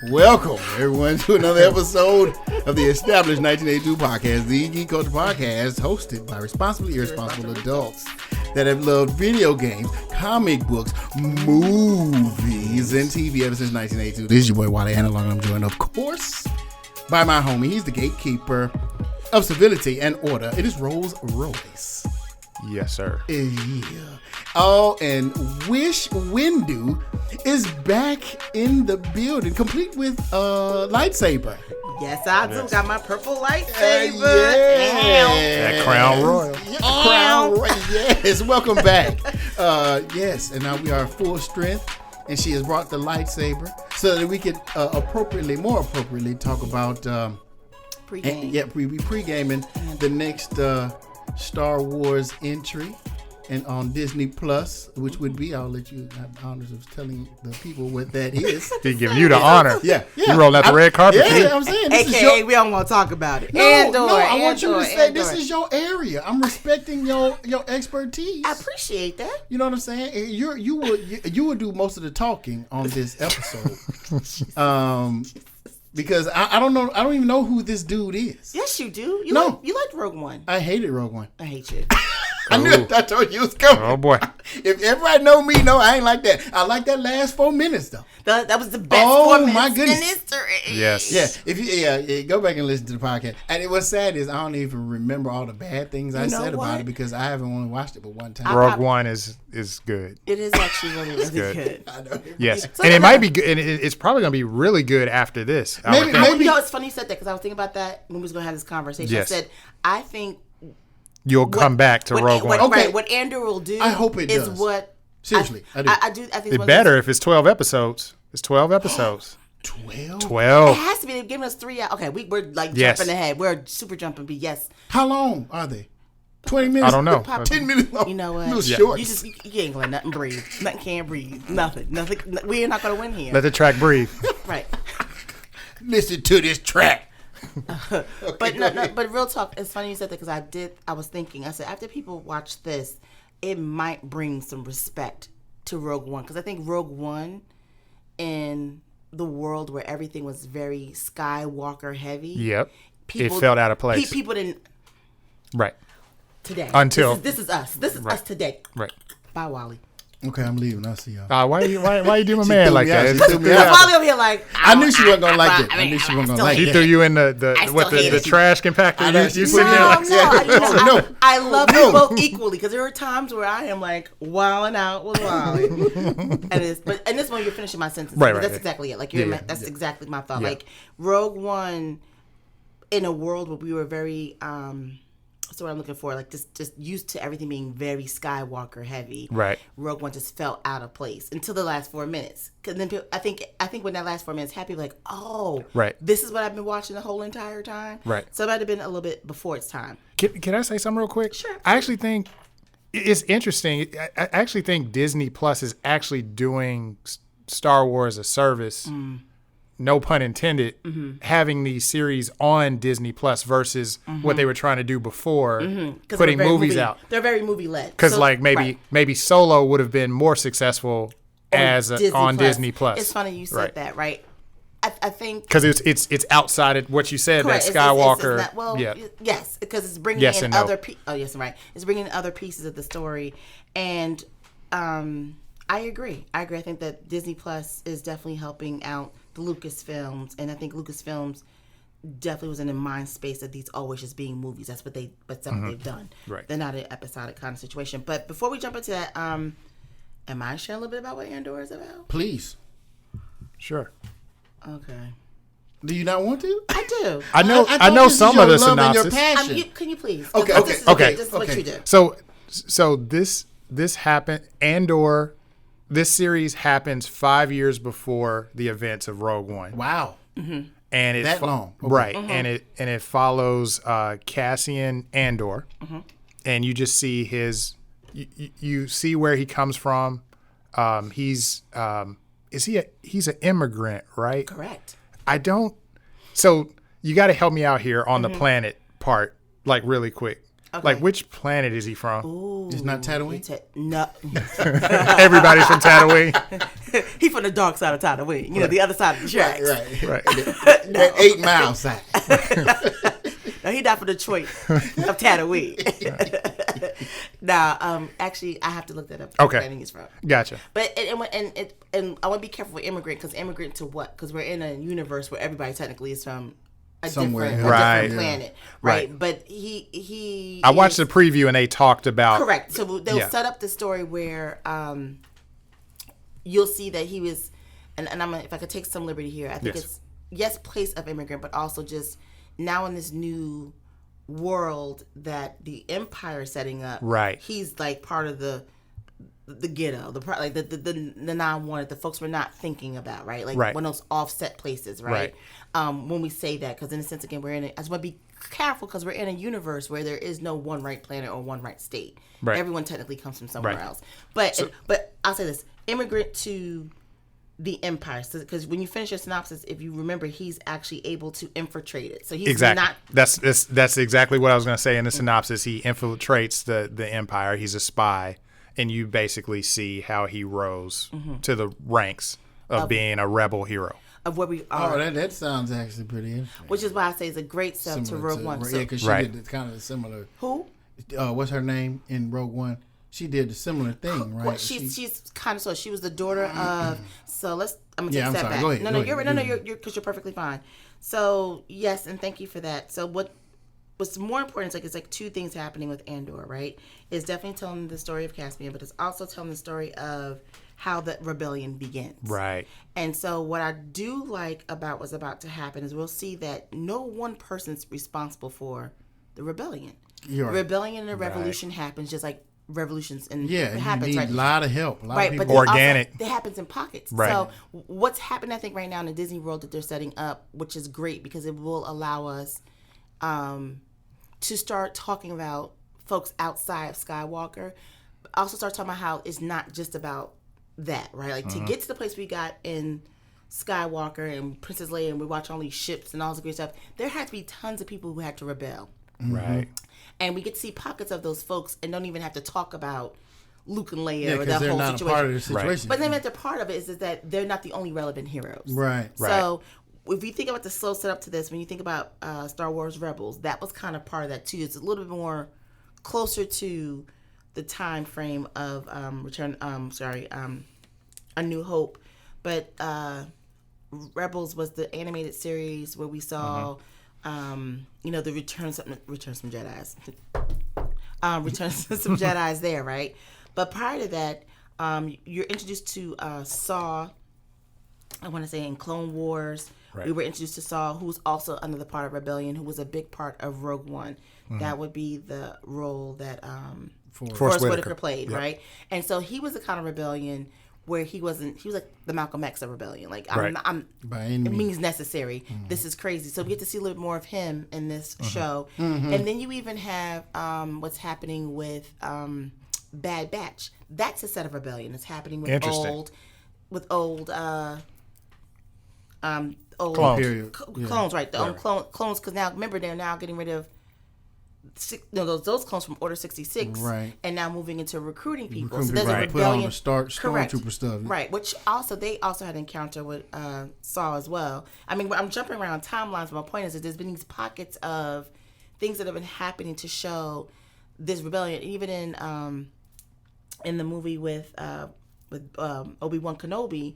Welcome, everyone, to another episode of the established 1982 podcast, the Geek Culture Podcast, hosted by responsibly irresponsible adults that have loved video games, comic books, movies, and TV ever since 1982. This is your boy, Wally Analog, and I'm joined, of course, by my homie. He's the gatekeeper of civility and order. It is Rolls Royce. Yes, sir. Yeah. Oh, and Wish Windu is back in the building, complete with lightsaber. Yes, I do. Got my purple lightsaber. That Crown Royal. Crown Royal. Yes, welcome back. Yes, and now we are full strength, and she has brought the lightsaber so that we could more appropriately talk about pre-gaming the next Star Wars entry. And on Disney Plus, which would be, I'll let you have the honors of telling the people what that is. He's giving you the honor. Yeah. You rolling out the red carpet. Yeah, I'm saying. AKA, we don't want to talk about it. No, I want you to say this is your area. I'm respecting your expertise. I appreciate that. You know what I'm saying? You would do most of the talking on this episode. Because I don't know. I don't even know who this dude is. Yes, you do. You liked Rogue One. I hated Rogue One. I hate you. I knew. I told you it was coming. Oh boy! If everybody know me, no, I ain't like that. I like that last 4 minutes though. That was the best 4 minutes my goodness. in history. Yes. Yeah. If you go back and listen to the podcast, and what's sad is I don't even remember all the bad things I said about it because I haven't only watched it but one time. Rogue One is good. It is actually really good. I know. Yes, and it might be good. And it's probably going to be really good after this. Maybe. You know, it's funny you said that because I was thinking about that when we was going to have this conversation. Yes. I said I think. You'll come back to Rogue One. Okay. Right, what Andor will do I hope it is does. what... Seriously, I do. I think It's better if it's 12 episodes. It's 12 episodes. 12? 12. It has to be. They've given us 3 hours. Okay, we're like Yes. jumping ahead. We're super jumping, but yes. How long are they? 20 minutes? I don't know. 10 minutes long. You know what? Little shorts. You ain't gonna let nothing breathe. Nothing can't breathe. Nothing. We're not gonna win here. Let the track breathe. Right. Listen to this track. But real talk, it's funny you said that because I was thinking, I said after people watch this, it might bring some respect to Rogue One because I think Rogue One in the world where everything was very Skywalker heavy. Yep. It felt out of place. People didn't. Right. Today. Until this is us. This is us today. Right. Bye, Wally. Okay, I'm leaving. I'll see y'all. Why you do my man like that? She threw me out. Wally over here like I knew she wasn't gonna like it. I knew she wasn't gonna like He it. threw you in the trash compactor. You sitting there like I love you both equally because there are times where I am like wilding out with Wally, and this one you're finishing my sentence. Right. That's exactly it. Like that's exactly my thought. Yeah. Like Rogue One, in a world where we were very that's what I'm looking for. Like just used to everything being very Skywalker heavy. Right. Rogue One just felt out of place until the last 4 minutes. Because then I think when that last 4 minutes happened, like, oh, right. This is what I've been watching the whole entire time. Right. So it might have been a little bit before its time. Can I say something real quick? Sure. I actually think it's interesting. I actually think Disney Plus is actually doing Star Wars a service. No pun intended, having these series on Disney Plus versus what they were trying to do before, putting movies out. They're very movie led. Because maybe Solo would have been more successful on Disney Plus. It's funny you said that, right? I think because it's outside of what you said. Correct. That Skywalker. It's not, yes, because it's bringing in other. It's bringing in other pieces of the story, and I agree. I think that Disney Plus is definitely helping out the Lucasfilms, and I think Lucasfilms definitely was in the mind space of these always just being movies. That's what they've done. Right. They're not an episodic kind of situation. But before we jump into that, am I sharing a little bit about what Andor is about? Please. Sure. Okay. Do you not want to? I do. I know some of the synopsis. Can you please? Okay. This is what you do. So this happened. Andor. This series happens 5 years before the events of Rogue One. Wow. Mm-hmm. And it's that long, okay. Right? And it follows Cassian Andor, and you just see you see where he comes from. He's an immigrant, right? Correct. So you got to help me out here on the planet part, like really quick. Okay. Like, which planet is he from? Ooh, It's not Tatooine? No. Everybody's from Tatooine. He's from the dark side of Tatooine. You know, the other side of the tracks. Right. Right. That 8 mile side. No, he not from Detroit of Tatooine. Now, actually, I have to look that up. Okay. Where he's from. Gotcha. But and I want to be careful with immigrant, because immigrant to what? Because we're in a universe where everybody technically is from a different planet, right? But he. I watched the preview and they talked about correct. So they'll set up the story where you'll see that he was, and I'm if I could take some liberty here, I think it's place of immigrant, but also just now in this new world that the Empire is setting up. Right. He's like part of the ghetto, the non-wanted, the folks we're not thinking about, right? Like one of those offset places, right? When we say that, because in a sense, again, I just want to be careful, because we're in a universe where there is no one right planet or one right state. Right. Everyone technically comes from somewhere else. But I'll say this: immigrant to the Empire, because when you finish your synopsis, if you remember, he's actually able to infiltrate it. So he's not. That's exactly what I was going to say in the synopsis. He infiltrates the Empire. He's a spy. And you basically see how he rose to the ranks of being a rebel hero. Of where we are. Oh, that sounds actually pretty interesting. Which is why I say it's a great sub to Rogue One. Yeah, because she did kind of similar. Who? What's her name in Rogue One? She did a similar thing, right? Well, she's kind of so. She was the daughter of. So I'm gonna take a step back. Go ahead. You're because you're perfectly fine. So yes, and thank you for that. So what's more important is it's like two things happening with Andor, right? It's definitely telling the story of Caspian, but it's also telling the story of how the rebellion begins. Right. And so what I do like about what's about to happen is we'll see that no one person's responsible for the rebellion. The rebellion and the revolution happens just like revolutions, and it happens, you need a lot of help, but organic. It happens in pockets. Right. So what's happening, I think, right now in the Disney world that they're setting up, which is great because it will allow us to start talking about folks outside of Skywalker, but also start talking about how it's not just about that, right? Like to get to the place we got in Skywalker and Princess Leia, and we watch all these ships and all this great stuff, there had to be tons of people who had to rebel. Right. And we get to see pockets of those folks and don't even have to talk about Luke and Leia or that they're whole not situation. A part of the situation. Right. But then they're part of it is that they're not the only relevant heroes. Right. So if you think about the slow setup to this, when you think about Star Wars Rebels, that was kind of part of that too. It's a little bit more closer to the time frame of A New Hope, but Rebels was the animated series where we saw, the return some Jedi's, returns some Jedi's there, right? But prior to that, you're introduced to Saw. I want to say in Clone Wars. Right. We were introduced to Saw, who was also under the part of Rebellion, who was a big part of Rogue One. That would be the role that Forrest Whitaker played, right? And so he was the kind of rebellion where he was like the Malcolm X of rebellion. Like, it means necessary. This is crazy. So we get to see a little bit more of him in this show. And then you even have what's happening with Bad Batch. That's a set of rebellion. It's happening with old clones, right? Clones, because now remember they're now getting rid of those clones from Order 66, right? And now moving into recruiting people. So there's a rebellion. Put on the stormtrooper stuff, right? Which they also had an encounter with Saw as well. I mean, I'm jumping around timelines. But my point is that there's been these pockets of things that have been happening to show this rebellion. Even in the movie with Obi-Wan Kenobi.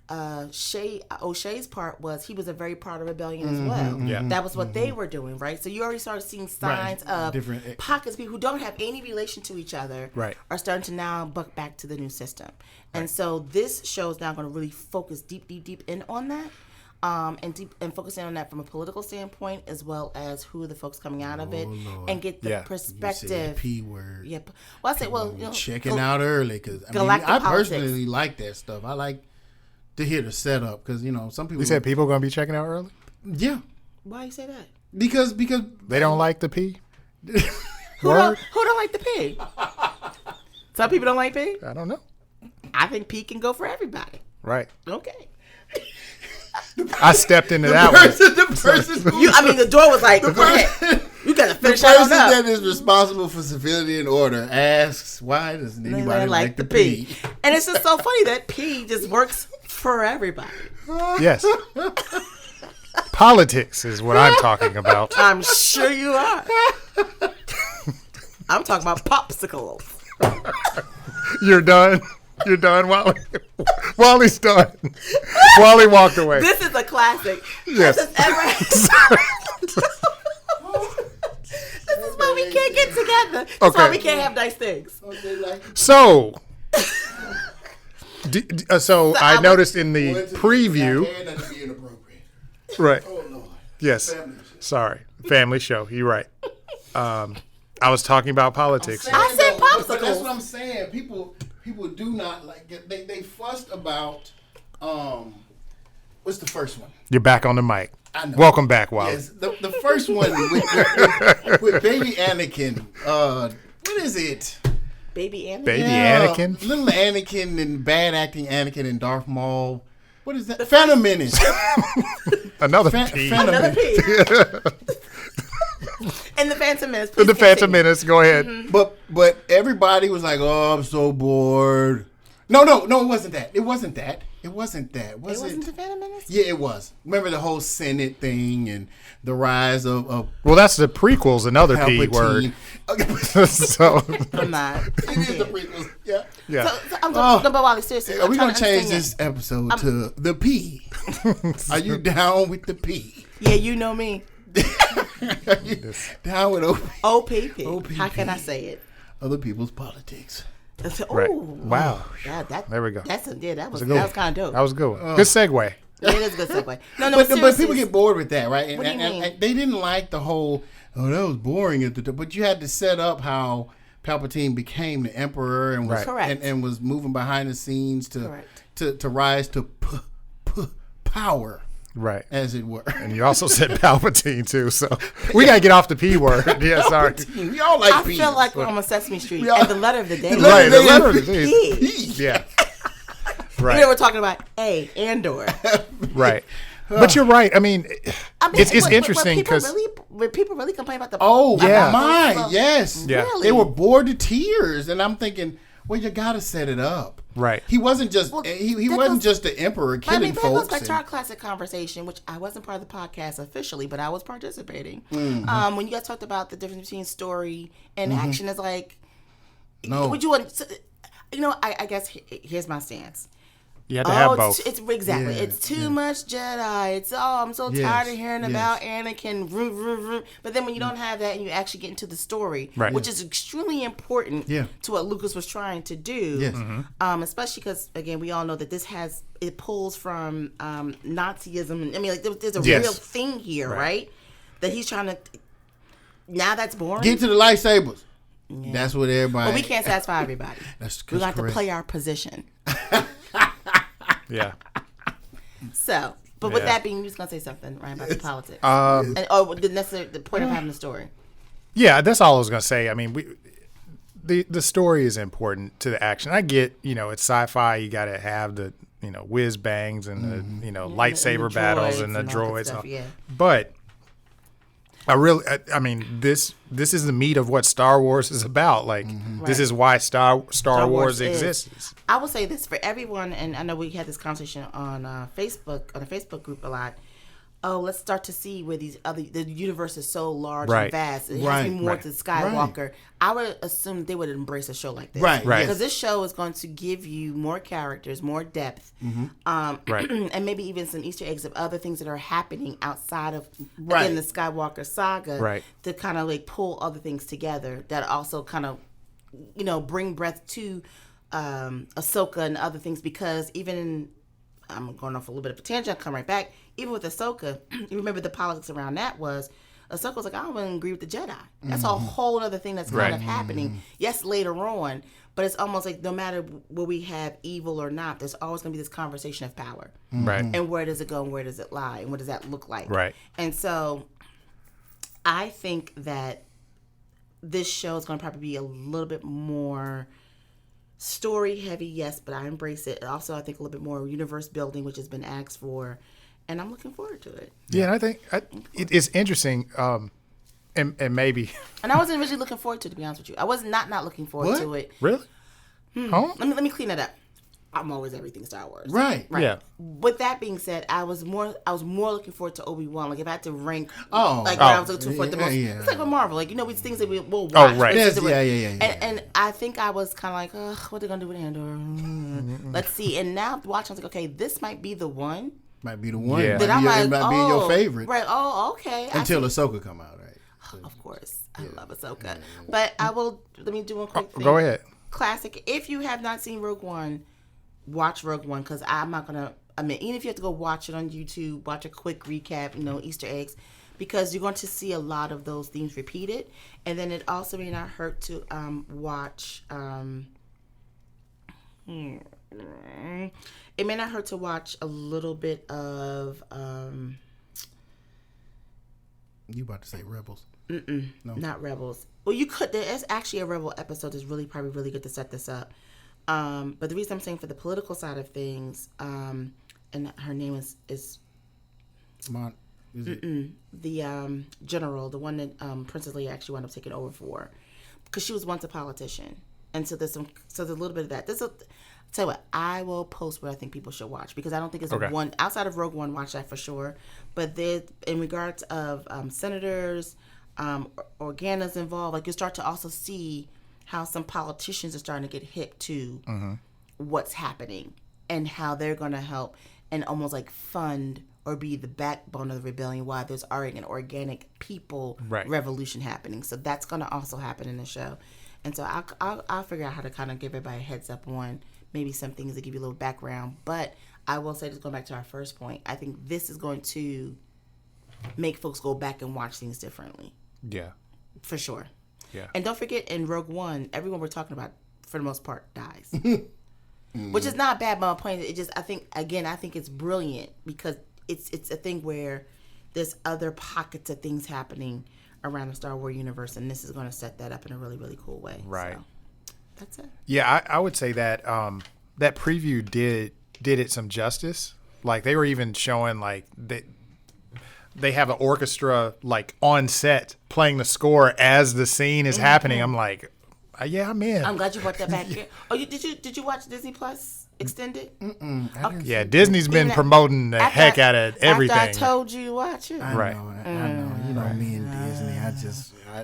O'Shea's part was he was a very part of rebellion as well. Yeah. That was what they were doing, right? So you already started seeing signs of different pockets of people who don't have any relation to each other are starting to now buck back to the new system. And so this show is now going to really focus deep in on that. And focusing on that from a political standpoint, as well as who are the folks coming out of it, Lord. And get the perspective. You said the P word. Yeah. Well, I say, checking out early because I personally like that stuff. I like to hear the setup because some people. You said people are going to be checking out early. Yeah. Why you say that? Because they don't like the P. Who don't like the P? Some people don't like P. I don't know. I think P can go for everybody. Right. Okay. I stepped into that one. The person. The door was like, You got to The finish person that that is responsible for civility and order asks, why doesn't anybody like the P? And it's just so funny that P just works for everybody. Yes. Politics is what I'm talking about. I'm sure you are. I'm talking about popsicles. You're done. You're done, Wally. Wally's done. Wally walked away. This is a classic. Yes. This is why we can't get together. This is why we can't have nice things. So, I noticed in the preview. Right. Oh, Lord. Yes. Sorry. Family show. You're right. I was talking about politics. I said popsicles. But that's what I'm saying. People do not like it. They fussed about what's the first one? You're back on the mic. I know. Welcome back, Wally. Yes, the first one with baby Anakin. What is it? Baby Anakin. Baby Anakin. Little Anakin and bad acting Anakin and Darth Maul. What is that? Phantom Menace. Another P. Another P. And the Phantom Menace. The Phantom Menace. Go ahead. Mm-hmm. But everybody was like, "Oh, I'm so bored." No, it wasn't that. It wasn't that. Was it wasn't the Phantom Menace? Yeah, it was. Remember the whole Senate thing and the rise of well, that's the prequels. Another P word. So I'm not. It is the prequels. Yeah. Yeah. So I'm talking about Wally. Seriously, Are we gonna change this episode to the P? Are you down with the P? Yeah, you know me. Down with OPP. How can I say it? Other people's politics. Right. Wow. Yeah, There we go. that was kind of dope. That was good. Good segue. Yeah, it is a good segue. No, But people get bored with that, right? And, What do you mean? and they didn't like the whole, that was boring. But you had to set up how Palpatine became the Emperor and was Correct. and was moving behind the scenes to rise to power. Right. As it were. And you also said Palpatine, too. So we got to get off the P word. Yeah, sorry. We all like P. I feel like we're on Sesame Street. Yeah. And the letter of the day. Right. The letter of the day. P. Yeah. Right. We're talking about Andor. Right. But you're right. I mean it's interesting because When people really complain about the yes. Yeah. Really? They were bored to tears. And I'm thinking, well, you got to set it up. Right. He wasn't just he wasn't just the emperor killing folks. That goes back to our classic conversation, which I wasn't part of the podcast officially, but I was participating. When you guys talked about the difference between story and action, is like, would you want? I guess here's my stance. You had to have both. It's exactly. Yeah, it's too much Jedi. It's I'm so tired of hearing about Anakin. Vroom, vroom, vroom. But then when you don't have that and you actually get into the story, which is extremely important to what Lucas was trying to do. Yes. Especially because again, we all know that it pulls from Nazism. I mean, like there's a real thing here, right? That he's trying to. Now that's boring. Get to the lightsabers. Yeah. That's what everybody. But we can't satisfy everybody. We're going to have to play our position. Yeah. So, but with that being, you was gonna say something, right, about the politics, the point of having the story. Yeah, that's all I was gonna say. I mean, the story is important to the action. I get, it's sci-fi. You got to have the, whiz bangs and the, lightsaber battles and the droids. But I mean, this is the meat of what Star Wars is about. Like, this is why Star Wars exists. I will say this for everyone, and I know we had this conversation on Facebook, on the Facebook group a lot. Oh, let's start to see where the universe is so large and vast. It has to be more to Skywalker. Right. I would assume they would embrace a show like this. Right. Because this show is going to give you more characters, more depth, and maybe even some Easter eggs of other things that are happening outside of, again, the Skywalker saga to kind of like pull other things together that also kind of, bring breath to Ahsoka and other things, because I'm going off a little bit of a tangent, I'll come right back. Even with Ahsoka, you remember the politics around that was Ahsoka was like, I don't even agree with the Jedi. That's a whole other thing that's kind of happening. Yes, later on, but it's almost like no matter where we have evil or not, there's always going to be this conversation of power. Right. And where does it go and where does it lie and what does that look like? Right. And so I think that this show is going to probably be a little bit more story heavy, yes, but I embrace it. Also, I think a little bit more universe building, which has been asked for, and I'm looking forward to it. Yeah, and I think it's interesting. And maybe. And I wasn't originally looking forward to it, to be honest with you. I was not looking forward to it. Really? Huh? Let me clean it up. I'm always everything Star Wars. Right. Yeah. With that being said, I was more looking forward to Obi-Wan. Like if I had to rank, what Oh. I was looking for the most. Yeah. It's like with Marvel, like these things that we'll watch. Oh, right. Yes, yeah. And I think I was kind of like, ugh, what are they gonna do with Andor? Let's see. And now watching, I was like, okay, this might be the one. Might be the one. Yeah. That I'm like, it might be your favorite. Right. Oh, okay. Until Ahsoka come out, right? So, of course, I love Ahsoka. But I will. Let me do one quick thing. Go ahead. Classic. If you have not seen Rogue One, watch Rogue One, because I'm not gonna. I mean, even if you have to go watch it on YouTube, watch a quick recap, Easter eggs, because you're going to see a lot of those themes repeated, and then it also may not hurt to watch. It may not hurt to watch a little bit of. You about to say Rebels? No, not Rebels. Well, you could. There's actually a Rebel episode that's probably really good to set this up. But the reason I'm saying for the political side of things, and her name is the general, the one that Princess Leia actually wound up taking over for, because she was once a politician, and so there's a little bit of that. Tell you what, I will post what I think people should watch, because I don't think it's one outside of Rogue One. Watch that for sure. But in regards of senators, Organa's involved, like you start to also see how some politicians are starting to get hip to what's happening and how they're going to help and almost like fund or be the backbone of the rebellion while there's already an organic people revolution happening. So that's going to also happen in the show. And so I'll figure out how to kind of give everybody a heads up on maybe some things to give you a little background. But I will say, just going back to our first point, I think this is going to make folks go back and watch things differently. Yeah. For sure. Yeah. And don't forget, in Rogue One, everyone we're talking about, for the most part, dies. Which is not bad, but my point is, I think it's brilliant, because it's a thing where there's other pockets of things happening around the Star Wars universe, and this is going to set that up in a really, really cool way. Right. So, that's it. Yeah, I would say that that preview did it some justice. Like, they were even showing, like, they have an orchestra, like, on set playing the score as the scene is happening. I'm like, yeah, I'm in. I'm glad you brought that back here. Oh, did you watch Disney Plus Extended? Yeah, Disney's been promoting the heck out of everything. After I told you to watch it. I know. You know me and Disney.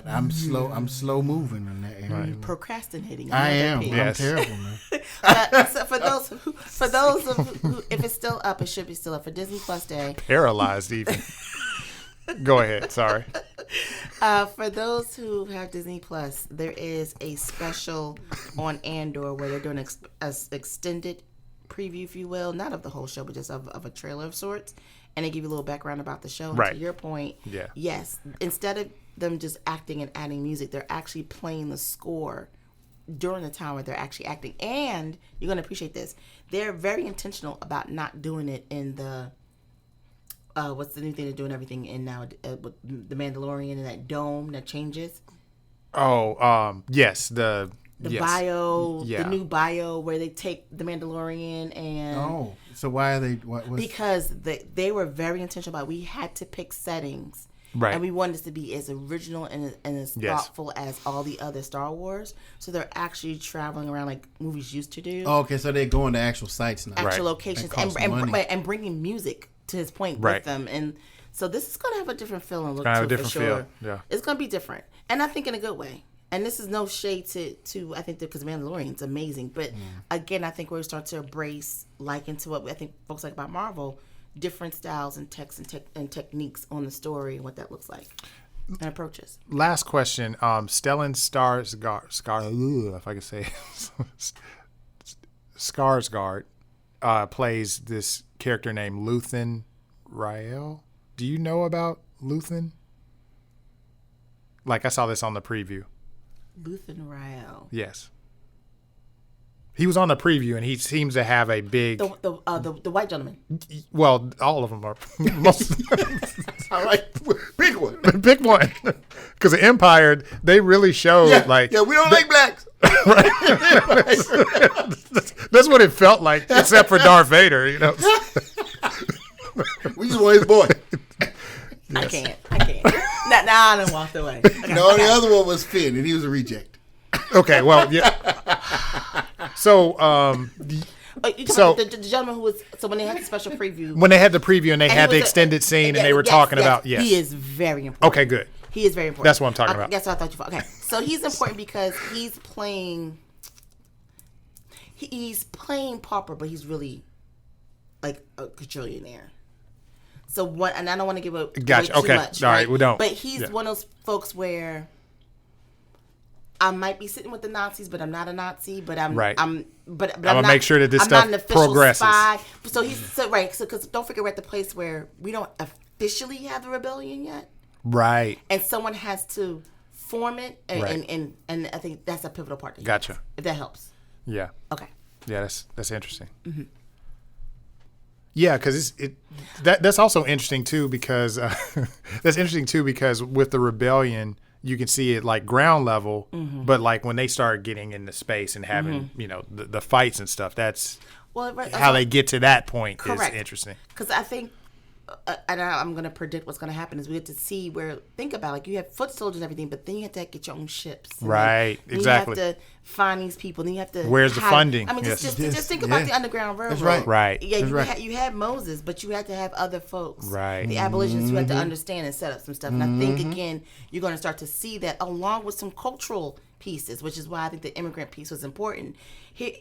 I'm slow moving in that area. You're procrastinating. I am. Yes. I'm terrible, man. So for those who, if it's still up, it should be still up for Disney Plus Day. Paralyzed even. Go ahead. Sorry. For those who have Disney Plus, there is a special on Andor where they're doing an extended preview, if you will, not of the whole show, but just of a trailer of sorts, and they give you a little background about the show. And to your point, yes, instead of them just acting and adding music, they're actually playing the score during the time where they're actually acting. And you're going to appreciate this. They're very intentional about not doing it in the what's the new thing they're doing everything in now with the Mandalorian and that dome that changes. Yes, the bio, the new bio where they take the Mandalorian and so why are they? Because they were very intentional about, we had to pick settings. Right. And we wanted this to be as original and as thoughtful as all the other Star Wars. So they're actually traveling around like movies used to do. Oh, okay, so they're going to actual sites now. Actual locations and bringing music, to his point, with them. And so this is going to have a different feel and look to it, for sure. Yeah. It's going to be different. And I think in a good way. And this is no shade to I think, because Mandalorian's amazing. But again, I think we're starting to embrace, like, into what I think folks like about Marvel, different styles and texts and techniques on the story and what that looks like and approaches. Last question. Stellan Skarsgård, if I could say it. Skarsgård plays this character named Luthen Rael. Do you know about Luthen? Like, I saw this on the preview. Luthen Rael. Yes. He was on the preview, and he seems to have a big... The white gentleman. Well, all of them are. All right, pick one. Pick one. Because the Empire, they really showed, we don't like blacks. That's what it felt like, except for Darth Vader, We just want his boy. I can't. Now I done walked away. Okay. No, the other one was Finn, and he was a reject. Okay, well, yeah. So, the gentleman who was when they had the special preview. When they had the preview and they had the extended scene and they were talking about, yes. He is very important. Okay, good. He is very important. That's what I'm talking about. That's what I thought you thought. Okay, so he's important because he's playing pauper, but he's really like a quadrillionaire. So what? And I don't want to give away gotcha. Too Okay, much, all right, we don't. But he's one of those folks where I might be sitting with the Nazis, but I'm not a Nazi. But I'm right. I'm gonna make sure that this stuff progresses. Spy. So he's right. So because don't forget we're at the place where we don't officially have the rebellion yet. Right. And someone has to form it, and right. and I think that's a pivotal part. Gotcha. If that helps. Yeah. Okay. Yeah, that's interesting. Mm-hmm. Yeah, because that's also interesting too because with the rebellion you can see it like ground level, mm-hmm. but like when they start getting into space and having mm-hmm. The fights and stuff, that's how they get to that point. Correct. Is interesting. Because I think. And I'm going to predict what's going to happen is we get to see where, think about like you have foot soldiers and everything, but then you have to get your own ships. Right, exactly. You have to find these people. Then you have to. Where's the funding? I mean, just think about the Underground Railroad. That's right. Right. Yeah, you had Moses, but you had to have other folks. Right. The abolitionists who had to understand and set up some stuff. And I think, again, you're going to start to see that along with some cultural pieces, which is why I think the immigrant piece was important. Here,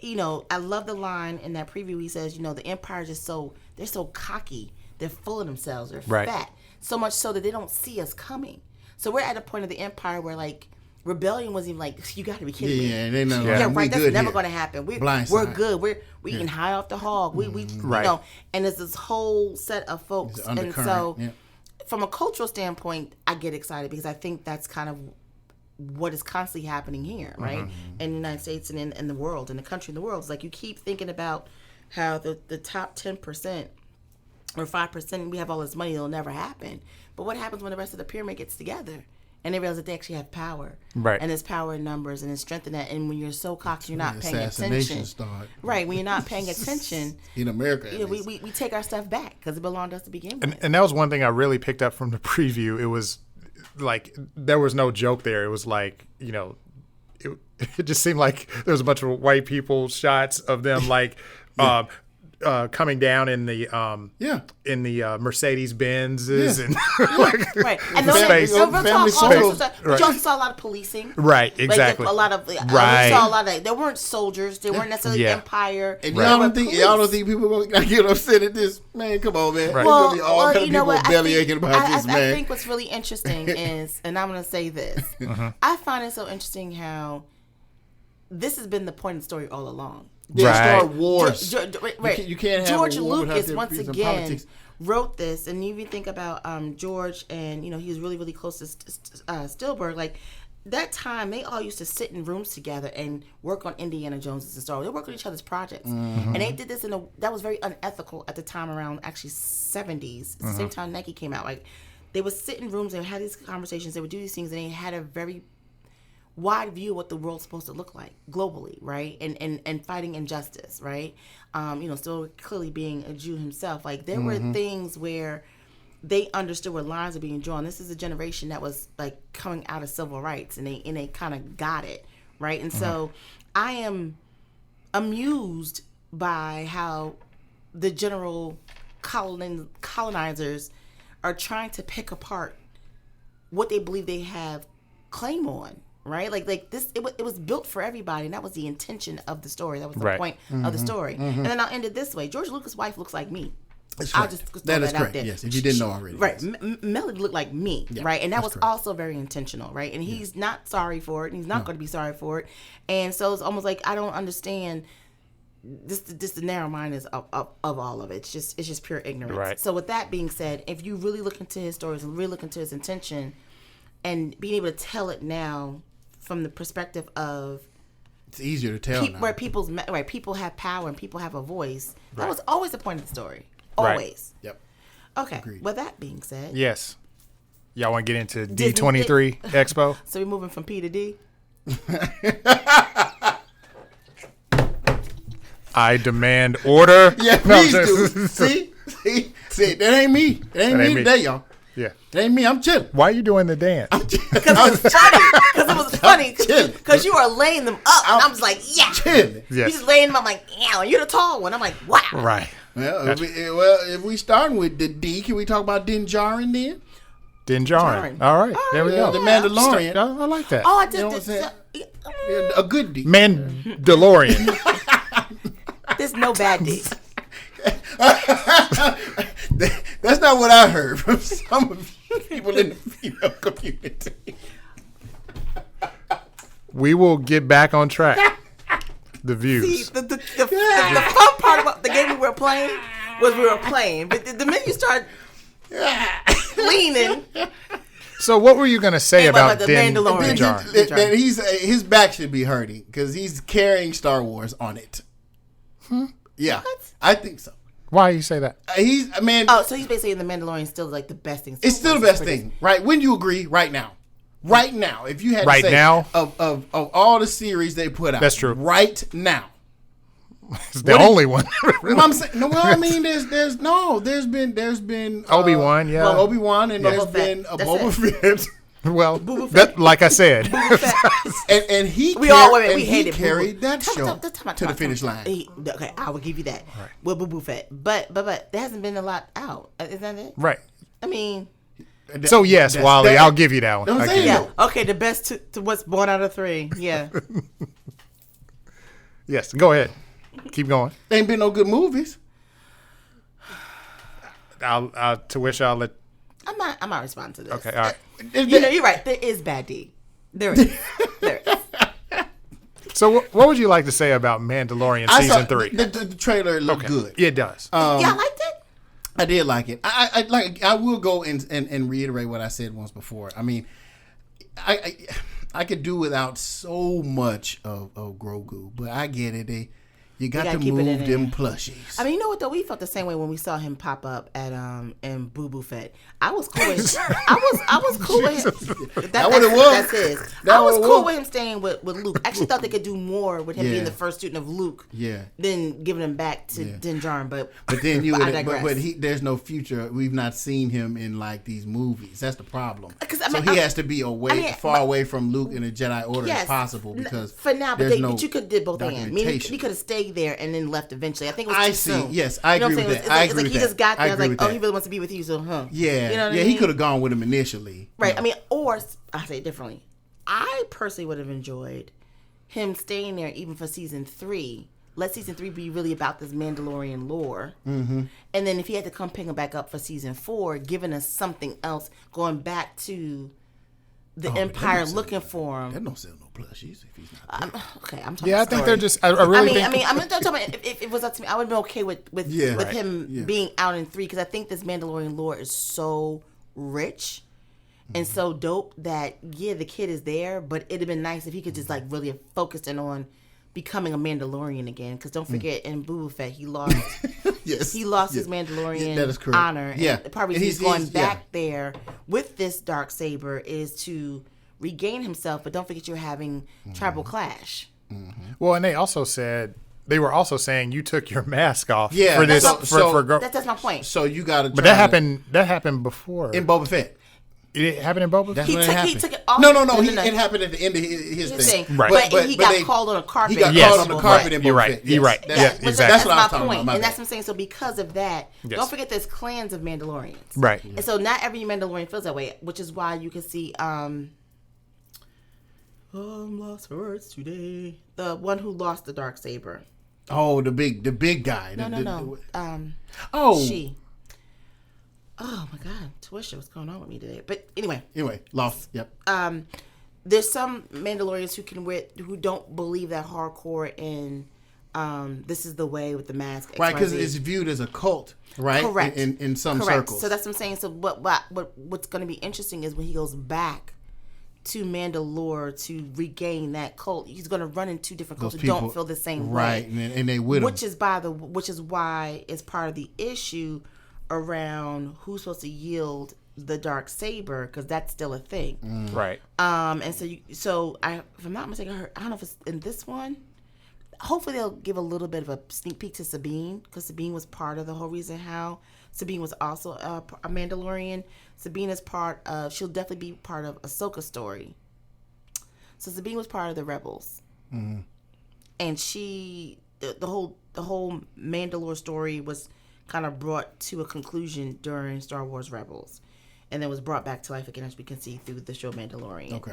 I love the line in that preview. He says, the empire is they're so cocky. They're full of themselves. They're fat. So much so that they don't see us coming. So we're at a point of the empire where, like, rebellion wasn't even like, you got to be kidding me. Yeah, they know. Yeah, right. That's never going to happen. We're good. We're eating high off the hog. We right. And there's this whole set of folks. And so from a cultural standpoint, I get excited because I think that's kind of what is constantly happening here, right? Mm-hmm. In the United States and in the world, in the country, in the world. It's like you keep thinking about how the top 10% or 5%, we have all this money, it'll never happen. But what happens when the rest of the pyramid gets together and they realize that they actually have power? Right. And there's power in numbers and there's strength in that. And when you're so cocky, you're not paying attention. Right. When you're not paying attention. In America. We take our stuff back because it belonged to us to begin with. And that was one thing I really picked up from the preview. It was like, there was no joke there. It was like, it just seemed like there was a bunch of white people shots of them like, coming down in the Mercedes Benzes and right, and family photos. But you also saw a lot of policing. Right, exactly. Like a lot of saw a lot of. There weren't soldiers. There weren't necessarily empire. And y'all don't think people are gonna get upset at this? Man, come on, man. Right. Well, all kind of people belly aching about this, man. I think what's really interesting is, and I'm gonna say this, I find it so interesting how this has been the point of the story all along. Start wars. You can't have George Lucas once again wrote this, and you even think about George, and he was really, really close to Spielberg. Like that time, they all used to sit in rooms together and work on Indiana Jones and Star Wars. They worked on each other's projects, and they did this that was very unethical at the time around actually 70s. It's the same time Nike came out. Like they would sit in rooms and had these conversations. They would do these things, and they had a very wide view of what the world's supposed to look like globally, right? And fighting injustice, right? Still clearly being a Jew himself. Like there were things where they understood where lines are being drawn. This is a generation that was like coming out of civil rights, and they kind of got it, right? And so I am amused by how the general colonizers are trying to pick apart what they believe they have claim on. Right, like this, it was built for everybody, and that was the intention of the story. That was the point of the story. And then I'll end it this way: George Lucas' wife looks like me. That's right. I'll just throw that correct. out there. Yes, if you didn't know already. Right, Melody looked like me. Yeah, right, and that was also very intentional. Right, and he's not sorry for it, and he's not going to be sorry for it. And so it's almost like I don't understand. This the narrow mindedness of all of it. It's just pure ignorance. Right. So with that being said, if you really look into his stories and really look into his intention, and being able to tell it now from the perspective of it's easier to tell now. Where people have power and people have a voice. That was always the point of the story. Always. Right. Yep. Okay. Agreed. With that being said, yes. Y'all want to get into D23 Expo? So we're moving from P to D. I demand order. Yeah, please do. See, that ain't me. That ain't me today, y'all. Yeah. It ain't me. I'm chilling. Why are you doing the dance? Because it was funny. Because you are laying them up. And I'm just like, yeah. Chilling. Yes. You just laying them up like, yeah. You're the tall one. I'm like, wow. Right. Well, if we starting with the D, can we talk about Din Djarin then? Din Djarin. All right. There we go. The Mandalorian. I like that. Oh, I did You know what I'm this. saying? A good D. Mandalorian. There's no bad D. That's not what I heard from some of you people in the female community. We will get back on track. The views. See, the fun part about the game we were playing was we were playing, but the minute you start leaning. So what were you going to say about the Din Mandalorian? Djarin? That his back should be hurting because he's carrying Star Wars on it. Yeah, What? I think so. Why you say that? So he's basically saying the Mandalorian is still like the best thing. It's still the best thing, right? When you agree, right now. Right now, if you had to Right say now? of all the series they put out, That's true. Right now, It's the only one. I'm saying, no, well, I mean, there's been Obi-Wan, yeah. well, Obi-Wan, and there's Boba been Fett. a That's Boba Fett, Well, that, like I said. and he We hated carried Boba. that show Time to the finish line. Okay, I will give you that. With Boba Fett, but there hasn't been a lot out. Isn't that it? Right. I mean, So, yes, Wally, I'll give you that one. I'm I saying, give yeah. you- Okay, the best to what's born out of 3. Yeah. Yes, go ahead. Keep going. Ain't been no good movies. To which I'll let... I'm not responding to this. Okay, all right. You're right. There is bad D. There is. There is. So what would you like to say about Mandalorian Season 3? The trailer looked good. It does. Yeah, I liked it. I did like it. I will go and reiterate what I said once before. I mean, I could do without so much of Grogu, but I get it. You got to keep it in move there. them plushies. I mean, you know what though? We felt the same way when we saw him pop up at in Boo Fett. I was cool with I was cool with him. That what it was? That's his. That I was what it cool was? with him staying with Luke. I actually thought they could do more with him being the first student of Luke. Yeah. Than giving him back to Din Djarin, but then you I would, digress. but there's no future. We've not seen him in like these movies. That's the problem. 'Cause, So he has to be far away from Luke in the Jedi Order as possible because for now, there's no but you could did both ends. I mean, he documentation. could have stayed there and then left eventually. I think it was I too see. soon. Yes, I You know agree what I'm with saying? that. I It's agree like with he just that. got there. I I was agree like, with oh, that. he really wants to be with you, so Yeah, You know what I he mean? could have gone with him initially. Right. I mean, or I say it differently. I personally would have enjoyed him staying there even for season 3. Let season 3 be really about this Mandalorian lore. Mm-hmm. And then if he had to come pick him back up for season 4, giving us something else, going back to the Empire looking for him. That don't sell no plushies if he's not there. Okay, I'm talking Yeah, I about think story. they're just... I really think... I'm talking about if it was up to me, I would have been okay with him being out in 3 because I think this Mandalorian lore is so rich and so dope that the kid is there, but it'd have been nice if he could just like really have focused in on becoming a Mandalorian again. Because don't forget, in Boba Fett, he lost he lost his Mandalorian that is correct. honor. Yeah, and probably he's going back there with this Darksaber is to regain himself. But don't forget, you're having tribal clash. Well, and they also said... They were also saying you took your mask off Yeah, for this. so- That's my point. So you got to. But that happened before. in Boba Fett. It happened in Boba Fett? He when it took happened. it off. No. It happened at the end of his thing. thing. Right. But he got called on a carpet. He got Yes. called on the carpet Right. in You're Boba right. Fett. You're right. Yes, But exactly. That's what my I'm talking point. about. My And bad. that's what I'm saying. So because of that, Yes. don't forget there's clans of Mandalorians. Right. And so not every Mandalorian feels that way, which is why you can see I'm lost for words today. The one who lost the Darksaber. Oh, the big guy. No. Oh, She. Oh my God, Twisha, what's going on with me today? But anyway, lost. Yep. there's some Mandalorians who don't believe that hardcore in this is the way with the mask. Right, because XYZ. it's viewed as a cult, right? Correct. In some Correct. circles. So that's what I'm saying. So what's going to be interesting is when he goes back to Mandalore to regain that cult, he's going to run into different cults who don't feel the same right, way. and they with which him. which is why it's part of the issue around who's supposed to yield the Darksaber, because that's still a thing. Right. And so if I'm not mistaken, I don't know if it's in this one hopefully they'll give a little bit of a sneak peek to Sabine, because Sabine was part of the whole reason how Sabine was also a Mandalorian. Sabine is she'll definitely be part of Ahsoka's story. So Sabine was part of the Rebels, and the whole Mandalore story was kind of brought to a conclusion during Star Wars Rebels, and then was brought back to life again, as we can see through the show Mandalorian. Okay.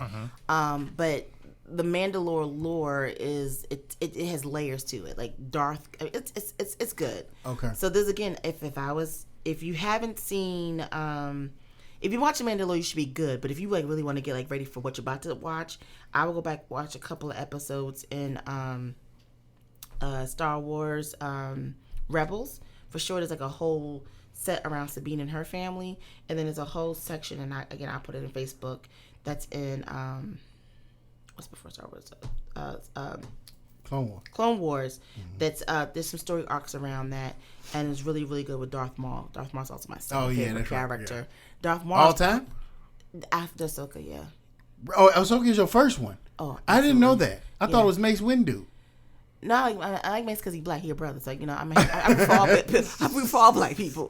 But the Mandalore lore is it has layers to it, like Darth. It's good. Okay. So there's again, if you haven't seen, if you watch the Mandalore, you should be good. But if you like really want to get like ready for what you're about to watch, I will go back watch a couple of episodes in Star Wars Rebels. For sure, there's like a whole set around Sabine and her family, and then there's a whole section, and I'll put it in Facebook. That's in what's before Star Wars? Clone Wars. That's there's some story arcs around that, and it's really really good with Darth Maul. Darth Maul's also my favorite character. Right, yeah. Darth Maul all time after Ahsoka, yeah. Oh, Ahsoka's your first one. Oh, absolutely. I didn't know that. I thought it was Mace Windu. No, I like Mace because he's black. He's a brother. So, I'm for all black people.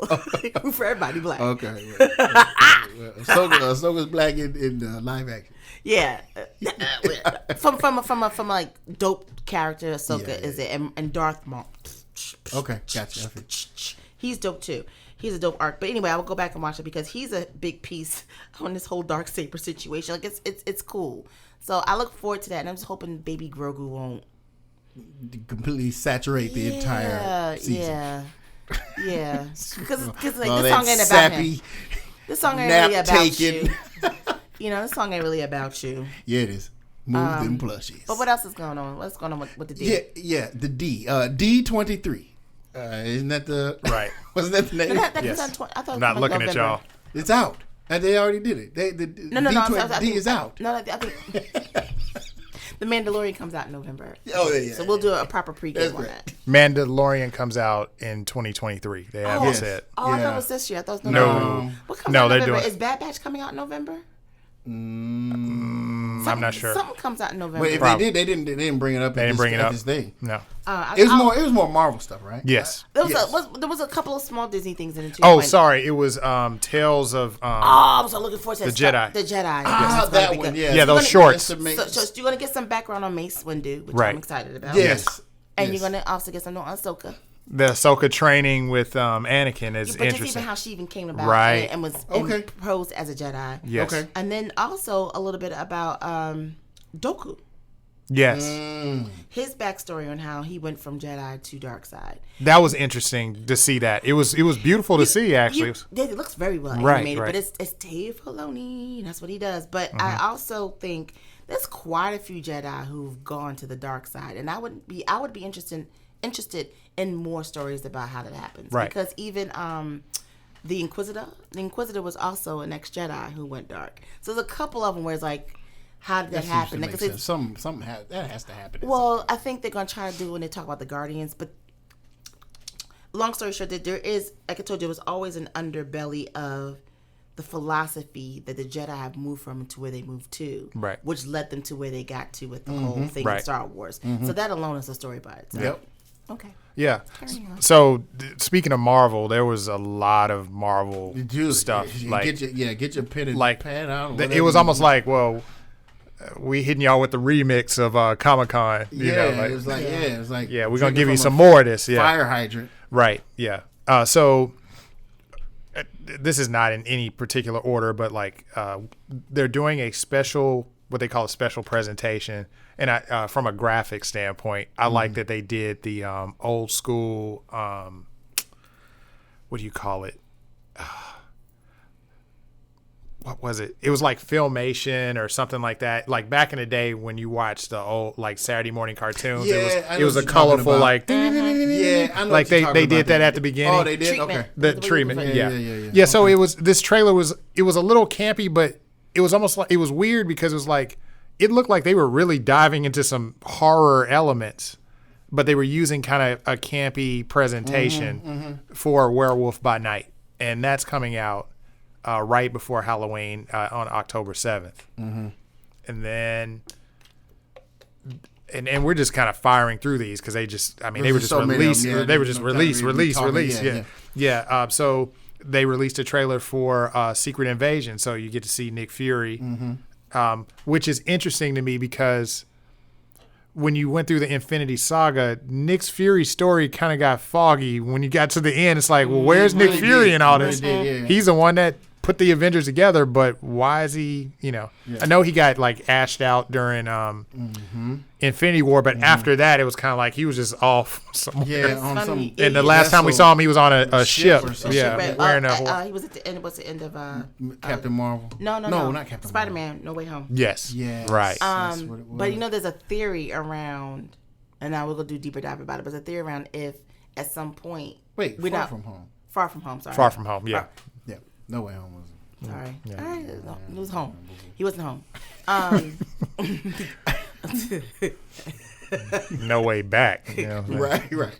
I'm for everybody black. Okay. Yeah. Ahsoka's black in live action. Yeah. from a like dope character, Ahsoka is it, and Darth Maul. Okay, gotcha. He's dope too. He's a dope arc. But anyway, I will go back and watch it because he's a big piece on this whole Darksaber situation. Like it's cool. So I look forward to that, and I'm just hoping Baby Grogu won't completely saturate the entire season. Yeah. Because this song ain't about him. This song ain't really about you. This song ain't really about you. Yeah, it is. Move them plushies. But what else is going on? What's going on with the D? Yeah, the D. D23. Isn't that the right? Wasn't that the name? Yes. I thought it was I'm not like looking November. at y'all. It's out. They already did it. D is out. No, I think The Mandalorian comes out in November. Oh, yeah. So we'll do a proper pregame on that. Mandalorian comes out in 2023. They haven't said. Oh, I thought it was this year. I thought it was November. What comes out in November? Is Bad Batch coming out in November? I'm not sure. Something comes out in November. Well, if they didn't bring it up. They didn't bring it up. This thing. No. It was more Marvel stuff, right? Yes. There was a couple of small Disney things in it too. Oh, sorry. It was Tales of. I was looking forward to the Jedi. The Jedi. That one. Yeah. Yeah, those shorts. So you're gonna get some background on Mace Windu, which I'm excited about. Yes. And you're gonna also get some on Ahsoka. The Ahsoka training with Anakin is but interesting. Just even how she even came about and was posed as a Jedi. Yes. Okay. And then also a little bit about Dooku. Yes. His backstory on how he went from Jedi to dark side. That was interesting to see that. It was beautiful to see, actually. It looks very well animated, but it's Dave Filoni. That's what he does. But I also think there's quite a few Jedi who've gone to the dark side, and I would be interested in more stories about how that happens. Right. Because even the Inquisitor was also an ex-Jedi who went dark. So there's a couple of them where it's like, how did that happen? That has to happen. Well, I think they're going to try to do when they talk about the Guardians. But long story short, that there is, like I told you, there was always an underbelly of the philosophy that the Jedi have moved from to where they moved to. Right. Which led them to where they got to with the whole thing in Star Wars. So that alone is a story by itself. Yep. Okay. Yeah. So speaking of Marvel, there was a lot of Marvel stuff. Get your pen and pad out. It was almost like, well, we hitting y'all with the remix of Comic-Con. It was like we're gonna give you some more of this. Yeah. Fire hydrant. Right. Yeah. So this is not in any particular order, but they're doing what they call a special presentation. And from a graphic standpoint, I like that they did the old school, what do you call it? What was it? It was like Filmation or something like that. Like back in the day when you watched the old Saturday morning cartoons, it was a colorful I know they did that at the beginning. Oh, they did? Okay. The treatment, yeah. So this trailer was a little campy, but it was almost like, it was weird because it was like, it looked like they were really diving into some horror elements, but they were using kind of a campy presentation for Werewolf by Night. And that's coming out right before Halloween on October 7th. And then and we're just kind of firing through these because they just, I mean, they were just so released. many of them, They were just release. Yeah. So they released a trailer for Secret Invasion, so you get to see Nick Fury, which is interesting to me because when you went through the Infinity Saga, Nick Fury's story kind of got foggy. When you got to the end, it's like, well, where's Nick Fury in all this? He's the one that put the Avengers together, but why is he, I know he got like ashed out during Infinity War, but after that, it was kind of like he was just off somewhere. Yeah, on some. And the last time we saw him, he was on a ship. or something. Wearing a he was at the end. What's the end of Captain Marvel. No, not Captain Spider-Man. No Way Home. Yes. Yes. Right. That's what it was. But there's a theory around, and now we're gonna do deeper dive about it. But there's a theory around if at some point From Home. Far From Home. Sorry. Far From Home. Yeah. Yeah, No Way Home wasn't. Sorry. Yeah. All right. He was home. He wasn't home. No way back. Right.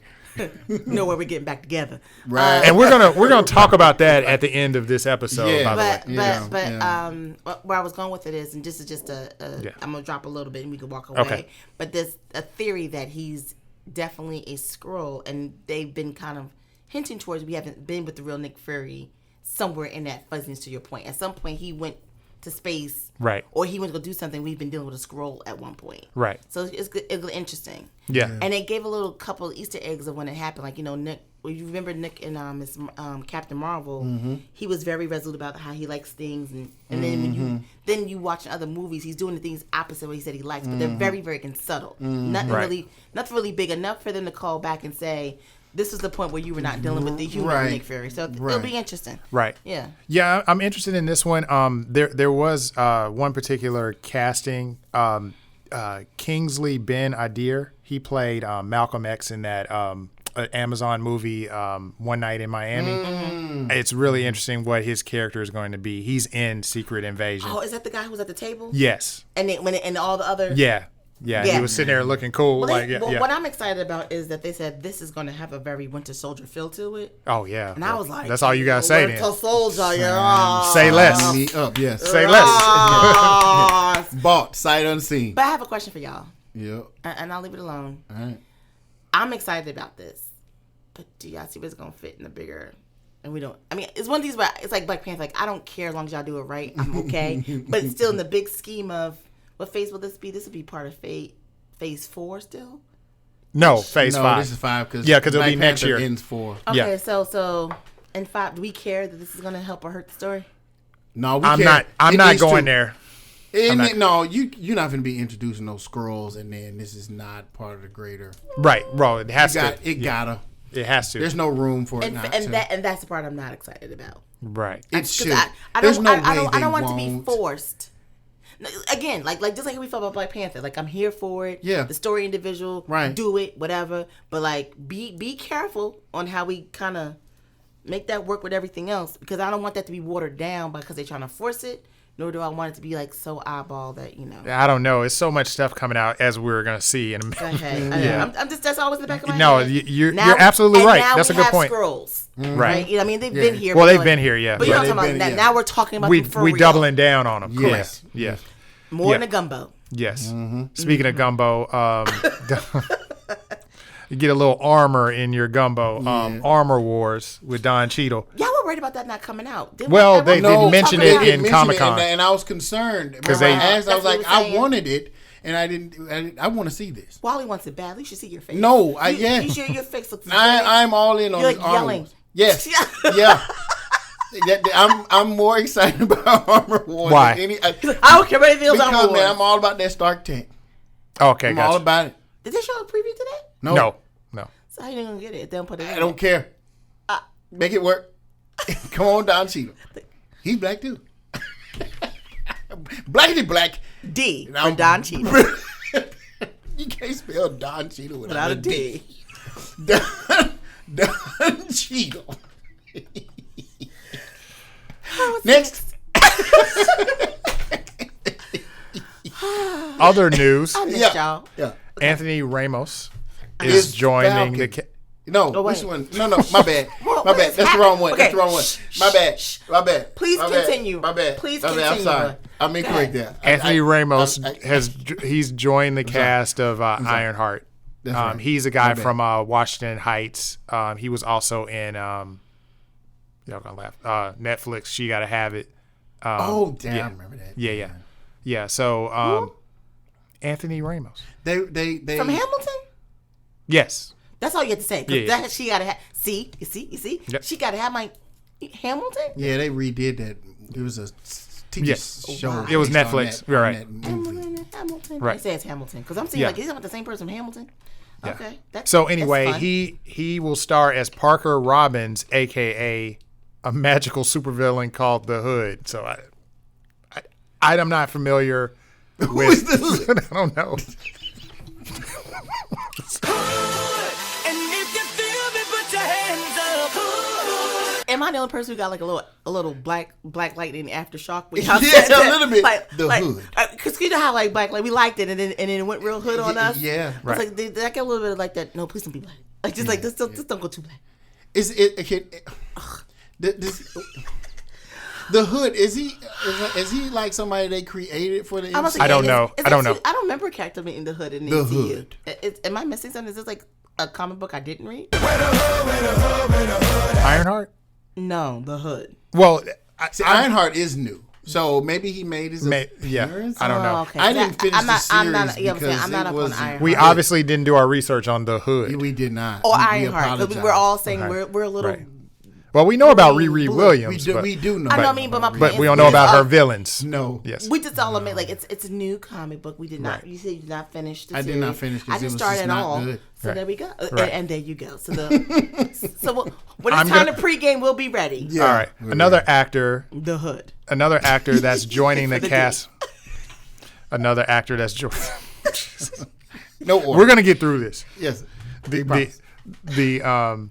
No way we're getting back together. Right. And we're gonna talk about that at the end of this episode. Yeah. By the way. But where I was going with it is, and this is just I'm gonna drop a little bit and we can walk away. Okay. But there's a theory that he's definitely a Skrull, and they've been kind of hinting towards we haven't been with the real Nick Fury somewhere in that fuzziness. To your point, at some point he went to space, Right. Or he went to go do something. We've been dealing with a Skrull at one point, Right. So it's interesting. Yeah. And they gave a little couple of Easter eggs of when it happened. Like, Nick, well, you remember Nick in Captain Marvel, he was very resolute about how he likes things. And then when you watch other movies, he's doing the things opposite what he said he likes. But they're very, very subtle. Nothing really big enough for them to call back and say, this is the point where you were not dealing with the human Nick Fury. So it'll be interesting. Right. Yeah. Yeah, I'm interested in this one. There was one particular casting. Kingsley Ben Adir. He played Malcolm X in that Amazon movie One Night in Miami. It's really interesting what his character is going to be. He's in Secret Invasion. Oh, is that the guy who was at the table? Yes. And all the other... Yeah, he was sitting there looking cool. What I'm excited about is that they said this is going to have a very Winter Soldier feel to it. Oh, yeah. And I was like... That's all you got to say Winter then. Soldier, yeah. Say less. Me up, yes. Say less. Bought, sight unseen. But I have a question for y'all. Yep. And I'll leave it alone. All right. I'm excited about this. But do y'all see what's going to fit in the bigger... And we don't... I mean, it's one of these where it's like Black Panther. Like, I don't care as long as y'all do it right. I'm okay. But it's still in the big scheme of... What phase will this be? This will be part of Phase 4 still? No, Phase 5. No, this is 5 because it'll be next year. Ends 4. Okay, Yeah. so in 5, do we care that this is going to help or hurt the story? No, I'm not going there. You're not going to be introducing those scrolls, and then this is not part of the greater. Right, bro. It has to. It has to. There's no room for it and that's the part I'm not excited about. Right. It should. I don't want it to be forced. Again, like just like we felt about Black Panther, like I'm here for it. Yeah. The story individual, right? Do it, whatever. But like, be careful on how we kind of make that work with everything else, because I don't want that to be watered down because they're trying to force it. Nor do I want it to be like so eyeball that I don't know. It's so much stuff coming out as we're gonna see in a minute. Yeah. I'm just that's always in the back of my head. No, you're absolutely right. That's a good point. Scrolls, right? I mean, they've been here. Well, they've been here, yeah. But you're talking about that. Now we're talking about them for we real. doubling down on them. Yes. Correct. Yeah. More than a gumbo. Yes. Speaking of gumbo, you get a little armor in your gumbo. Armor Wars with Don Cheadle. Y'all were worried about that not coming out. They mentioned it in Comic-Con. And I was concerned. Because I asked, I was like, I wanted it. And I want to see this. Wally wants it badly. You should see your face. No, You should, your face looks I'm all in on You're this like yelling. Yes. Yeah. I'm more excited about Armor Wars. Why? I don't care about anything else. Because, man, I'm all about that Stark tank. Okay, I'm all about it. Did they show a preview today? No. So how you gonna get it if they don't put it in? I don't care. Make it work. Come on, Don Cheadle. He's black too. Blackity black. D for Don Cheadle. You can't spell Don Cheadle without a D. Don Cheadle. Next. Other news. I missed y'all. Yeah. Anthony Ramos is joining No, Oh, which wait. one? No, my bad. What My bad. is That's the wrong happening? one. Okay. That's the wrong one. My bad. My bad. Please My bad. continue. My bad. Please My bad. I'm continue, sorry. bro. I'm incorrect there. Anthony Ramos I- he's joined the cast of Ironheart. That's right. He's a guy bad. from Washington Heights. He was also in y'all gonna laugh. Netflix. She Gotta Have It. Oh, damn. yeah. I remember that. Yeah. So Anthony Ramos. They From Hamilton? Yes. That's all you have to say. 'Cause Yeah. she got to have. See? You see? Yep. She got to have my Hamilton? Yeah, they redid that. It was a TV Yes. show. Wow. It was based on Netflix. that- on Right. that movie. Hamilton. Right. I say it's Hamilton because I'm seeing Yeah. like, isn't that the same person from Hamilton? Yeah. Okay. So that's anyway, fun. he will star as Parker Robbins, aka a magical supervillain called the Hood. So I'm not familiar with. is the Hood? I don't know. Am I the only person who got like a little black lightning aftershock? When Yeah, y'all said that? a little bit. The like, Hood. Because you know how like black, like we liked it and then it went real hood on us. Yeah. I was like, did I get a little bit of like that? No, please don't be black. Like just like just don't go too black. Is it? The Hood, is he like somebody they created for the MCU? I don't know. I don't know. I don't remember a character in the Hood in the The MCU. Hood. Am I missing something? Is this like a comic book I didn't read? Ironheart. No, the Hood. Well, See, Ironheart is new, so maybe he made his appearance. I don't know. Oh, okay. I didn't finish the I'm not, series yeah, I'm saying, because I'm not it up was- on Ironheart. We obviously didn't do our research on the Hood. We did not. or We Ironheart. Because we're all saying Okay. we're a little. Right. Well, we know about Blue. Riri We Williams. We do know. I know. I mean, but my but point we is don't know about her all- villains. No. Yes. We just all admit like it's a new comic book. We did not. Right. You said you did not finish the I series. did not finish 'cause I it just was started just not all. good. So Right. there we go. Right. And there you go. So when I'm it's time gonna- to pregame, we'll be ready. Yeah. All right. We're Another ready. actor. The Hood. Another actor that's joining the the cast. Another actor that's joining. No order. We're gonna get through this. Yes. The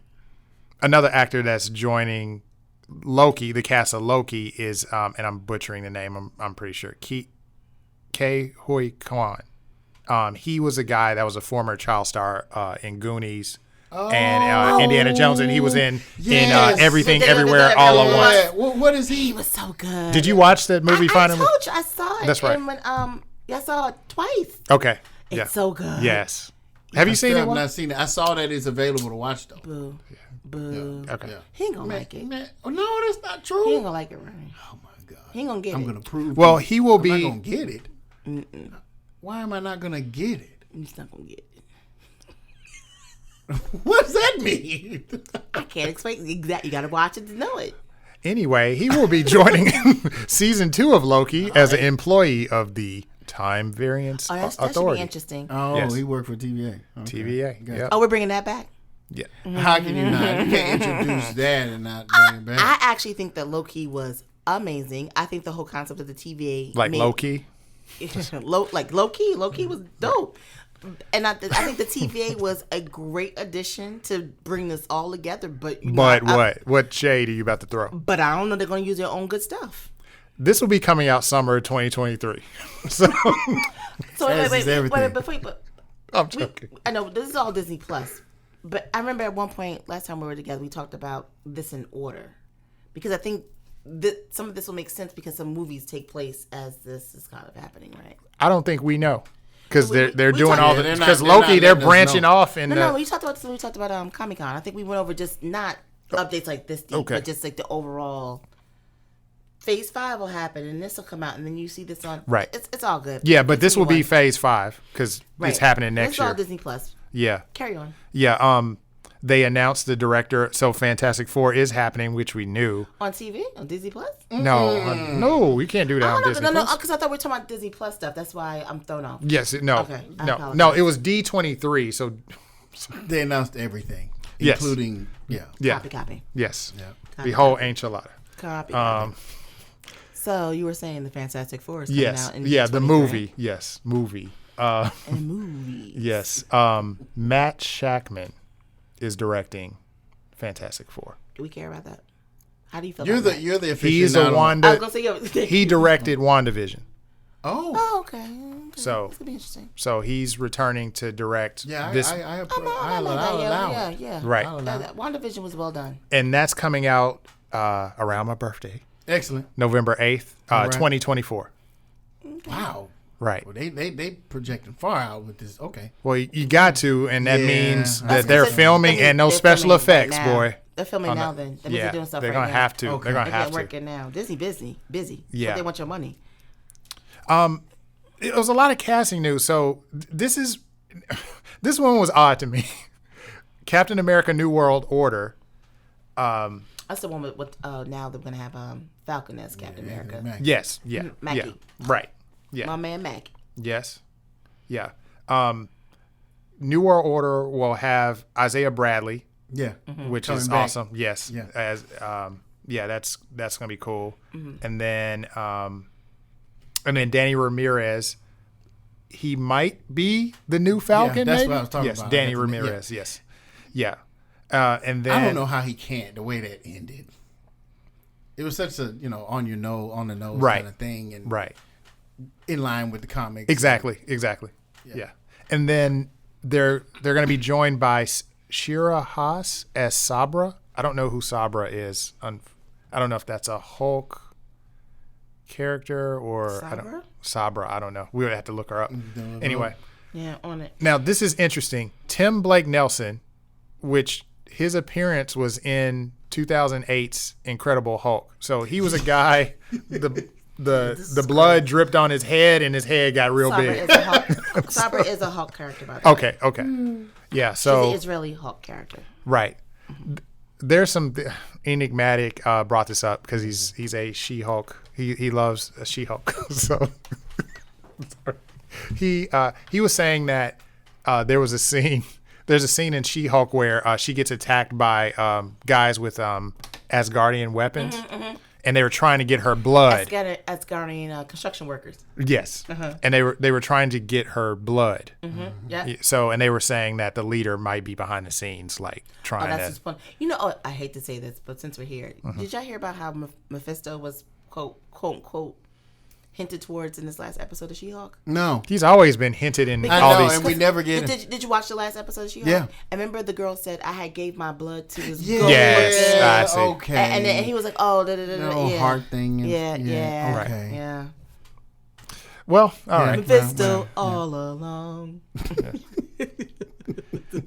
another actor that's joining Loki, the cast of Loki, is and I'm butchering the name. I'm pretty sure Ke Huy Quan. He was a guy that was a former child star in Goonies and Indiana Jones, and he was in Yes. Everything Yeah, Everywhere All at Once. Yeah. What is he? He was so good. Did you watch that movie? I Finally, told you I saw it. That's right. And when I saw it twice. okay. It's Yeah. so good. Yes. Have you seen Still it? have Juan? not seen it. I saw that it's available to watch though. Boo. Boo. Okay. Yeah. He ain't gonna like it. Man, oh, no, that's not He ain't true. gonna like it, Remy. Oh my god. He ain't gonna get I'm it. gonna prove. Well, it. he will I'm be. not gonna get it. Why am I not gonna get it? He's not gonna get it. What does that mean? I can't explain exactly. You gotta watch it to know it. Anyway, he will be joining season 2 of Loki as an employee of the Time Variance Oh, that should be Authority. interesting. Oh, Yes. he worked for TVA. Okay. TVA. Got Yeah. Oh, we're bringing that back. Yeah. How can you not? You can't introduce that and not bring it back. I actually think that Loki was amazing. I think the whole concept of the TVA, Like made- Loki. like Loki was dope. And I think the TVA was a great addition to bring this all together. But you know, But what shade are you about to throw? But I don't know. They're going to use their own good stuff. This will be coming out summer 2023. So So As is everything. but I'm joking. I know this is all Disney Plus, but I remember at one point last time we were together, we talked about this in order because I think that some of this will make sense because some movies take place as this is kind of happening, right? I don't think we know because We- they're we doing talked- all Yeah, the they're not- because they're Loki not they're letting us branching know. off in No, the we talked about Comic-Con. I think we went over just not updates like this deep, Okay. but just like the overall. Phase 5 will happen, and this will come out, and then you see this on. Right. It's all good. yeah, but this will be Continue phase 5 because on. it's happening This next is all year. Disney Plus. Yeah. Carry on. Yeah. They announced the director, so Fantastic Four is happening, which we knew. On TV? On Disney Plus? No, we can't do that on Disney No, Plus. because I thought we were talking about Disney Plus stuff. That's why I'm thrown off. Yes, no, Okay, I no, apologize. no. It was D23. So, They announced everything, Yes. including yeah, Copy. yes, Yeah. the whole enchilada. Copy. Um, So you were saying the Fantastic Four is coming yes, out in yeah, the 2023? movie, yes, movie. A movie. Yes, Matt Shackman is directing Fantastic Four. Do we care about that? How do you feel You're about the that? you're the official. He's a I was Wanda. going to say, He directed WandaVision. Oh, okay. So This could be interesting. So he's returning to direct this. Yeah. Right. WandaVision was well done. And that's coming out around my birthday. Excellent. November 8th, Right. 2024. Okay. Wow. Right. Well, they projecting far out with this. Okay. Well, you got to, and that Yeah. means That's that they're 'cause filming and no they're special filming effects, right now. boy. They're filming now. Then that means they're doing stuff right now. They're gonna have to. Okay. They're gonna They're have to. working now. Disney busy. Yeah. But they want your money. It was a lot of casting news. So this one was odd to me. Captain America: New World Order. That's the one with now they're gonna have Falcon as Captain America. Mac. Yes. Yeah. Mackie. Yeah. Right. Yeah. My man Mac. Yes. Yeah. New World Order will have Isaiah Bradley, Yeah. which Coming is back. awesome. Yes. Yeah. As that's gonna be cool. And then Danny Ramirez. He might be the new Falcon. that's maybe? what I was talking yes, about. Danny Yeah. Ramirez. Yes. Yeah. And then I don't know how he can't. The way that ended. It was such a on the nose Right. kind of thing, and Right. in line with the comics. Exactly. Yeah. And then they're going to be joined by Shira Haas as Sabra. I don't know who Sabra is. I don't know if that's a Hulk character or Sabra. I don't know. We would have to look her up. Anyway. Yeah, on it. Now this is interesting. Tim Blake Nelson, which his appearance was in 2008's Incredible Hulk. So he was a guy. The blood dripped on his head, and his head got real big. Sabra is a Hulk character, by the way. Okay. Yeah. So She's an Israeli Hulk character. right. There's some enigmatic brought this up because he's a She-Hulk. He loves a She-Hulk. So he was saying that there's a scene in She-Hulk where she gets attacked by guys with Asgardian weapons, and they were trying to get her blood. Asgardian construction workers. Yes, and they were trying to get her blood. Yeah. So, and they were saying that the leader might be behind the scenes, like trying That's to. just fun. I hate to say this, but since we're here, did y'all hear about how Mephisto was quote unquote hinted towards in this last episode of She-Hulk? No. He's always been hinted in I all know, these. and we never get it. Did you watch the last episode of She-Hulk? Yeah. I remember the girl said, I had gave my blood to this Yeah. girl. Yes, I see. Okay. And then he was like, oh, little heart thing. And, yeah. Okay. Yeah. Well, all right. Mephisto all along.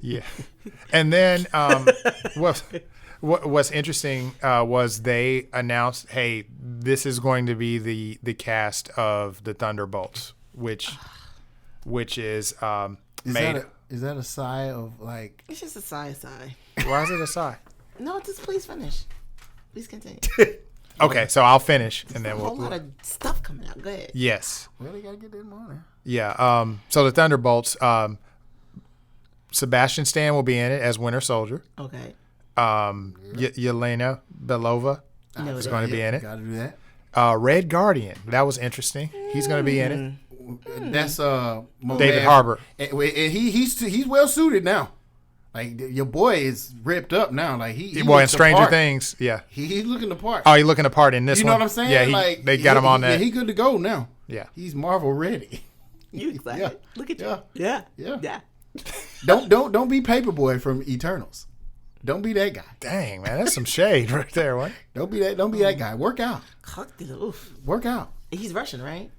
Yeah. And then what's interesting was they announced, hey, this is going to be the cast of the Thunderbolts, which is made. Is that a sigh of like? It's just a sigh. Why is it a sigh? No, just please finish. Please continue. Okay, so I'll finish and then A whole lot of stuff coming out. Go ahead. Yes. Well, they gotta get that money. Yeah. So the Thunderbolts, Sebastian Stan will be in it as Winter Soldier. Okay. Yelena Belova is going to be in it. Gotta do that. Red Guardian, that was interesting. He's going to be in it. That's David Harbour. He's well suited now. Like your boy is ripped up now. Like he Well, in looks the Stranger part. Things, yeah. He's looking the part. Oh, he's looking the part in this You one. know what I'm saying? Yeah, like they got him on that. Yeah, he good to go now. Yeah. He's Marvel ready. You excited? Yeah. Look at you. Yeah. Yeah. Yeah. Don't be Paperboy from Eternals. Don't be that guy. Dang, man, that's some shade right there. What? Don't be that guy. Work out. Oof. Work out. He's Russian, right?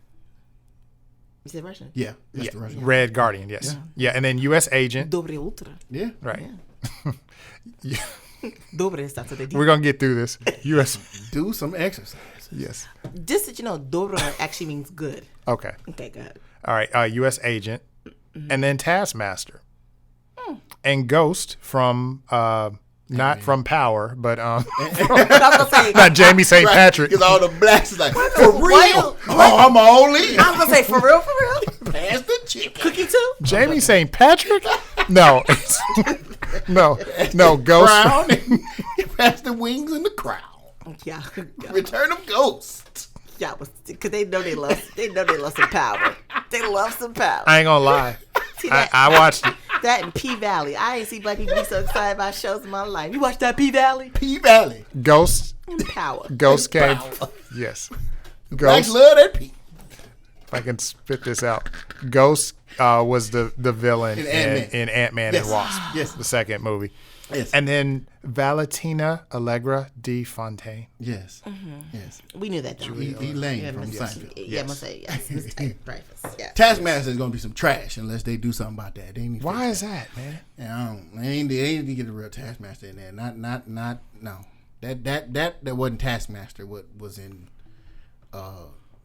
You said Russian? Yeah. That's the Russian. Red Guardian, yes. Yeah, and then U.S. Agent. Dobre Ultra. Yeah. Right. Dobre is that's what they do. We're going to get through this. U.S. Do some exercise. Yes. Just that you know, Dobre actually means good. Okay. Okay, good. All right. U.S. Agent. And then Taskmaster. And Ghost from, not from Power, but I was gonna say, not Jamie St. Patrick. Because all the blacks is like, for real? Oh, I'm only. I was gonna say, for real? Pass the chicken. Cookie too? Jamie St. Patrick? No. no, Ghost. Crown. Pass the wings and the crown. Yeah. Return of Ghost. Yeah, because they know they love some power. They love some power. I ain't gonna lie. See that? I watched it. That in P-Valley. I ain't seen black people be so excited about shows in my life. You watch that P-Valley? P-Valley. Ghost And power. came. Power. Yes. Blacks Ghost. love that P. I can spit this out. Ghost was the villain in Ant-Man Yes. and Wasp. Yes. The second movie. Yes. And then Valentina Allegra de Fontaine. Yes. Yes. We knew that. Though. He lame from Seinfeld. Yeah, I'm gonna say yes. Miss Dreyfus. Yeah. Taskmaster is gonna be some trash unless they do something about that. They need to Why fix is that, man? that. They need to get a real Taskmaster in there. Not no. That wasn't Taskmaster. What was in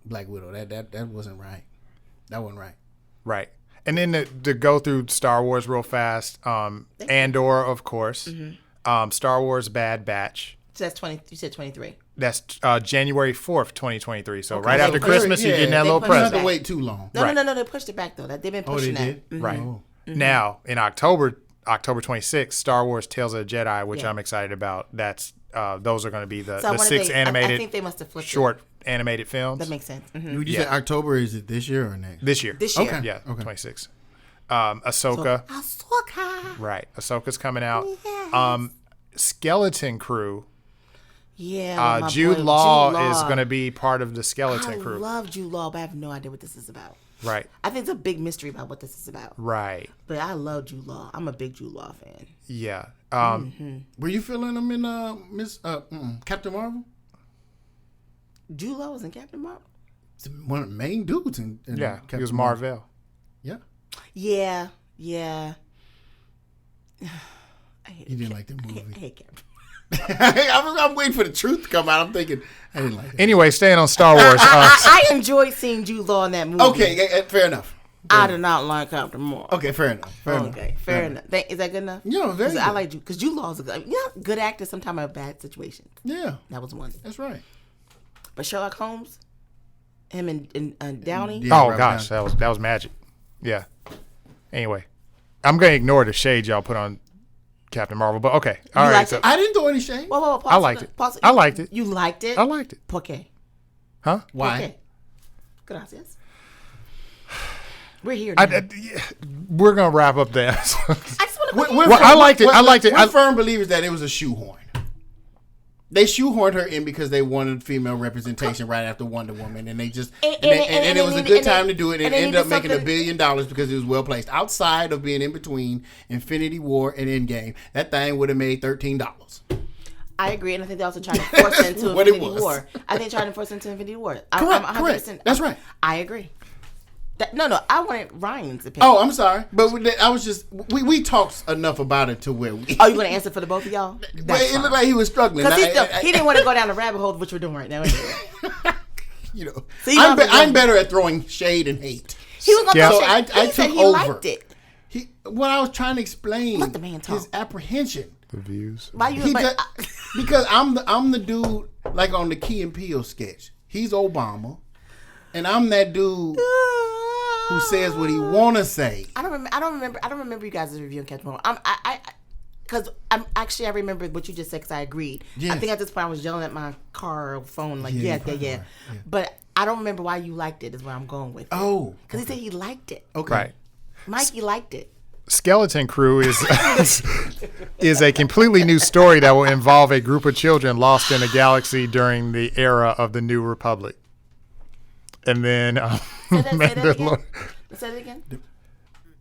Black Widow? That wasn't right. That wasn't right. Right. And then to go through Star Wars real fast, Andor, of course. Star Wars Bad Batch. So that's 20. You said 23. That's January 4th, 2023. So Okay. right So after Christmas, you're getting that They little pushed it You don't have present. to wait too long. No. They pushed it back though. They've been pushing that. Right. Oh. Now, in October 26th, Star Wars Tales of the Jedi, which I'm excited about. That's those are going to be the 6 animated I think they must have flipped short animated films. That makes sense. Would you say October? Is it this year or next? This year. This year. Okay. Yeah, Okay. 26. Ahsoka. Ahsoka. Right. Ahsoka's coming out. Yes. Skeleton Crew. Yeah. my Jude boy, Law is going to be part of the I Skeleton Crew. love Jude Law, but I have no idea what this is about. Right. I think it's a big mystery about what this is about. Right. But I love Jude Law. I'm a big Jude Law fan. Yeah. Were you feeling them in Captain Marvel? Jude Law was in Captain Marvel? It's one of the main dudes in Yeah. Captain He was Marvel. Marvel. Yeah. Yeah. You didn't like the I movie. hate Captain I'm waiting for the truth to come out. I'm thinking I didn't like it. Anyway, staying on Star Wars. I enjoyed seeing Jude Law in that movie. Okay, fair enough. I do not like Captain Marvel. Okay, fair enough. Fair enough. Is that good enough? Yeah, very good. I like Jude because Jude Law is a good actor. Sometimes in bad situations. Yeah, That was one. that's right. But Sherlock Holmes, him and Downey. Yeah, Oh Robert gosh, Downey. that was magic. Yeah. Anyway, I'm gonna ignore the shade y'all put on Captain Marvel, but okay. All right. liked So it? I didn't throw any shade. Whoa, pause. I liked it. Pause. I liked it. You liked it? I liked it. ¿Por qué? Huh? Why? Okay. Gracias. We're here now. We're gonna wrap up there. I just want to put We're- Well, I liked it. we're- I liked it. We're firm believers that it was a shoehorn. They shoehorned her in because they wanted female representation right after Wonder Woman, and they just and it was a good time to do it, and it ended up making $1 billion because it was well placed. Outside of being in between Infinity War and Endgame, that thing would have made $13. I agree, and I think they also tried to force it into What it Infinity was. War. I think they tried to force it into Infinity War. Correct. That's right. I agree. No, I wanted Ryan's opinion. Oh, I'm sorry, but I was just we talked enough about it to where we. Oh, you going to answer for the both of y'all? Well, it looked like he was struggling. Because he didn't want to go down the rabbit hole, which we're doing right now. Anyway. You know, So you don't have to I'm go- better at throwing shade and hate. He was going to Yeah. talk So shit. I He said took he over. liked it. What I was trying to explain Let the man talk. his apprehension. The views. Why you? He but, just, because I'm the dude like on the Key and Peele sketch. He's Obama, and I'm that dude who says what he wanna say. I don't remember you guys reviewing Captain Marvel. I remember what you just said because I agreed. Yes. I think at this point I was yelling at my car or phone like, Yeah, yeah. you probably were, yeah. But I don't remember why you liked it. Is where I'm going with. Oh, Because he said he liked it. okay. Right. Mikey liked it. Skeleton Crew is a completely new story that will involve a group of children lost in a galaxy during the era of the New Republic. And then Say that again.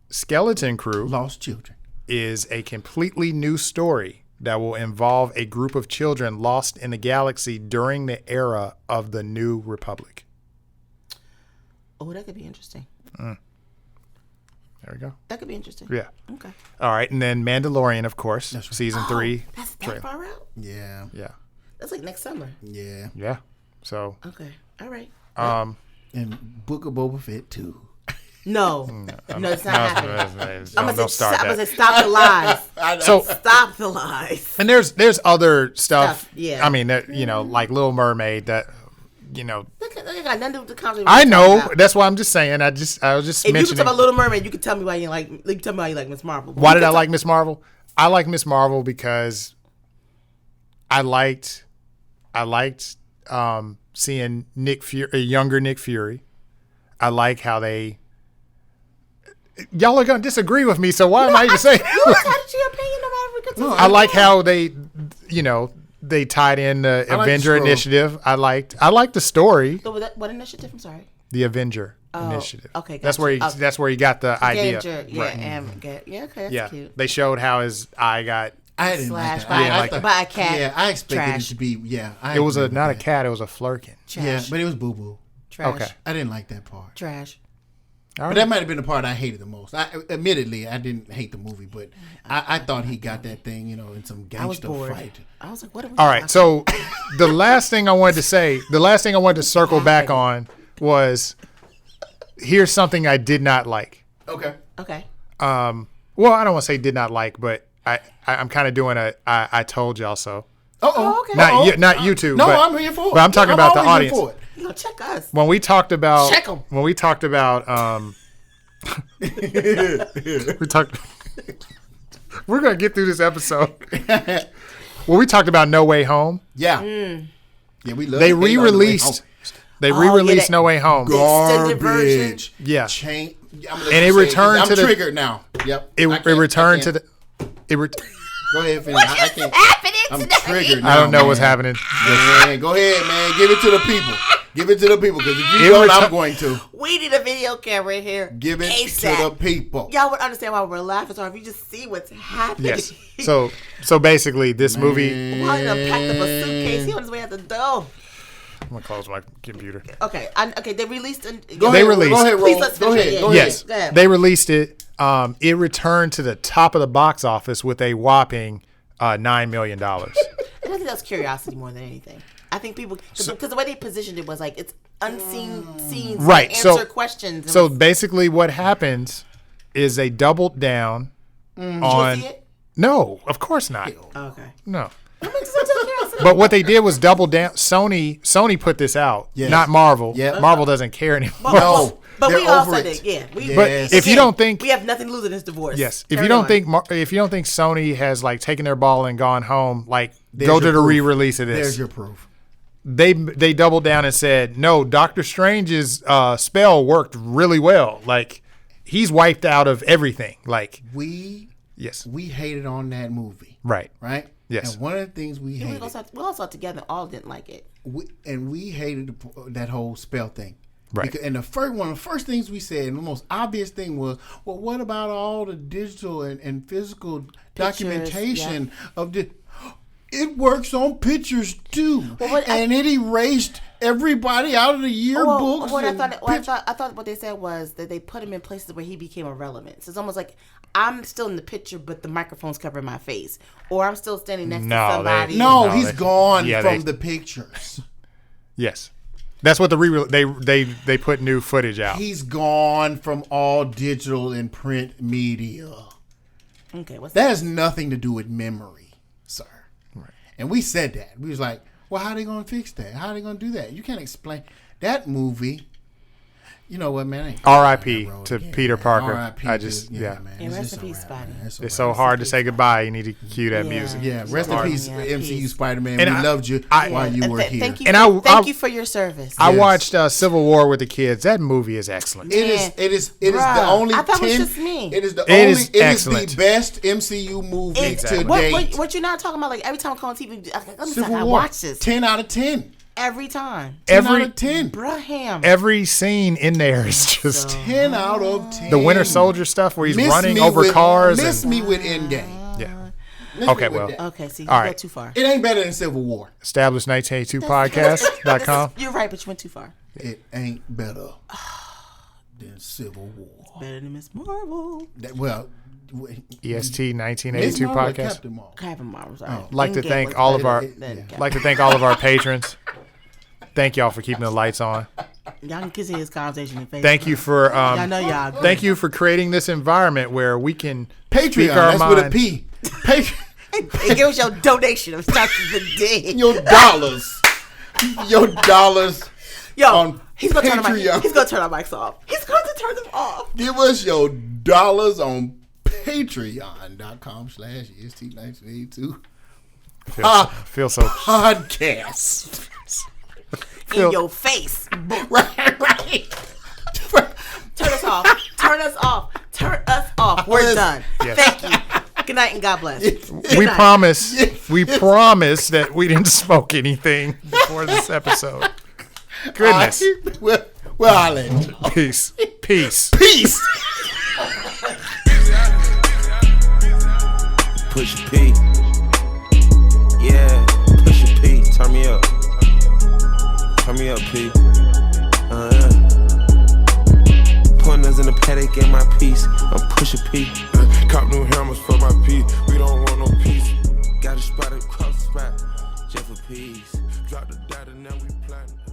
Skeleton Crew Lost children. is a completely new story that will involve a group of children lost in the galaxy during the era of the New Republic. Oh, that could be interesting. There we go. That could be interesting. Yeah. Okay. All right. And then Mandalorian, of course, That's right. season 3. That's that trailer. far out. Yeah, Yeah. That's like next summer. yeah. Yeah. So, Okay. All right. And Book of Boba Fett too. No, it's not happening. I'm don't gonna start that. say stop the lies. So, Stop the lies. and there's other stuff. Yeah. I mean, that, like Little Mermaid. That, That got nothing to do with the conversation. I we're know. talking about. That's why I'm just saying. I was just If you could mentioning. talk about Little Mermaid, you could tell me why you like. You can tell me why you like Miss Marvel. Why did I like Miss Marvel? I like Miss Marvel because I liked seeing a younger Nick Fury. I like how y'all are gonna disagree with me, so why am I even saying? You entitled to your opinion, no matter if we could. I like how they tied in the like the Avenger scroll. Initiative. I liked the story. So what initiative? I'm sorry. The Avenger Initiative. Okay, that's gotcha. That's where he got the idea. Okay, that's cute. They showed how his eye got. I didn't like Slashed that. by a cat. Yeah, I expected Trash. it to be. Yeah, It was not a cat. It was a flurkin. Trash. Yeah, but it was boo boo. Trash. Okay. I didn't like that part. Trash. But that might have been the part I hated the most. Admittedly, I didn't hate the movie, but I thought he got that thing, in some I was gangster bored. fight. I was like, what are we All right. So the last thing I wanted to circle back on was here's something I did not like. Okay. Okay. Well, I don't want to say did not like, but I'm kind of doing I told y'all so. Oh, okay. Not you two. No, but, I'm here for it. But I'm talking about the always here audience. for it. You know, check us. When we talked about Check 'em. we talked we're gonna get through this episode. When we talked about No Way Home, Yeah. Yeah, we love they it. re-released that- No Way Home. extended version. Garbage. Yeah. And it returned to the- I'm triggered now. Yep. It returned to the. Go ahead, finish. I can't. Happening I'm today. triggered now. I don't know what's man. happening. Man, go ahead, man. Give it to the people. Give it to the people, because if you It don't, retu- I'm going to. We need a video camera in here. Give it ASAP. to the people. Y'all would understand why we're laughing so hard if you just see what's happening. Yes. So basically, this movie. While he done packed up a suitcase, he on his way out the door. I'm gonna close my computer. Okay, they released. Go They ahead, released- Go ahead, Please, Ro. let's Go finish ahead. it. Go Yes, Go ahead. they released it. It returned to the top of the box office with a whopping $9 million. And I think that's curiosity more than anything. I think people, because the way they positioned it was like it's unseen scenes, Right, that so- answer questions. So basically, what happens is they doubled down on. see it? No, of course not. Okay. No. That makes sense. Curiosity. But what they did was double down. Sony put this out, Yes. not Marvel. Yep. Marvel doesn't care anymore. No, but they're we all over said it. it. Yeah. We, But Yes. if you don't think, we have nothing to lose in this divorce. yes, if Carry you don't on. think Sony has like taken their ball and gone home, like There's go your to the proof. re-release of this. There's your proof. They doubled down and said, no, Doctor Strange's spell worked really well. Like he's wiped out of everything. Like yes, We hated on that movie, right. right? Yes. And one of the things we hated, We all saw it together. All didn't like it. we hated that whole spell thing. Right. And one of the first things we said, and the most obvious thing was, well, what about all the digital and physical documentation of the? It works on pictures too, and it erased everybody out of the yearbooks. I thought what they said was that they put him in places where he became irrelevant. So it's almost like I'm still in the picture, but the microphone's covering my face, or I'm still standing next to somebody. He's gone from the pictures. Yes, that's what they put new footage out. He's gone from all digital and print media. Okay, that has nothing to do with memory, sir. Right. And we said that. We was like, well, how are they going to fix that? How are they going to do that? You can't explain that movie. You know what, man? R.I.P. to Peter Parker. R.I.P. I just man. And rest in peace, Spidey. It's so hard to say goodbye. You need to cue that music. Yeah, rest in peace, MCU Spider-Man. And we loved you while you were here. Thank you. Thank you for your service. I watched Civil War with the kids. That movie is excellent. It is the only. I thought it was just me. It is the It only. is it is excellent. the best MCU movie to date. What you're not talking about? Like every time I call on TV, I War, watch this 10 out of 10. every time. 10 out of 10. Braham. Every scene in there is just 10 out of 10. the Winter Soldier stuff where he's running over cars. Miss me with Endgame. Yeah. Miss Okay, me with well. that. Okay, see, you All go right. too far. It ain't better than Civil War. Established1982podcast.com. You're right, but you went too far. It ain't better than Civil War. Better than Miss Marvel. EST 1982 podcast. Captain Marvel. Sorry. Like to thank all of our patrons. Thank y'all for keeping the lights on. Y'all can see his conversation in Facebook. Thank you for y'all know y'all. Thank you for creating this environment where we can Patreon. speak our That's minds. with a P. Patreon. And give us your donation of start of the day. Your dollars. Your dollars. Yo, he's gonna turn Patreon. He's gonna turn our mics off. He's going to turn them off. Give us your dollars on patreon.com/EST1982 Feel so podcast. In your face. Right. Turn us off. Turn us off. Turn us off. We're done. Yes. Thank you. Good night and God bless. we promise that we didn't smoke anything before this episode. Goodness. Well, I'll let you. Peace. Peace. Peace. Push a P. Yeah, push a P. Turn me up. Turn me up, P. Pointers in the paddock in my piece. I'm push a P. Cop new hammers for my P. We don't want no peace. Got a spot across the spot. Jeff a piece. Drop the data, now we plotting.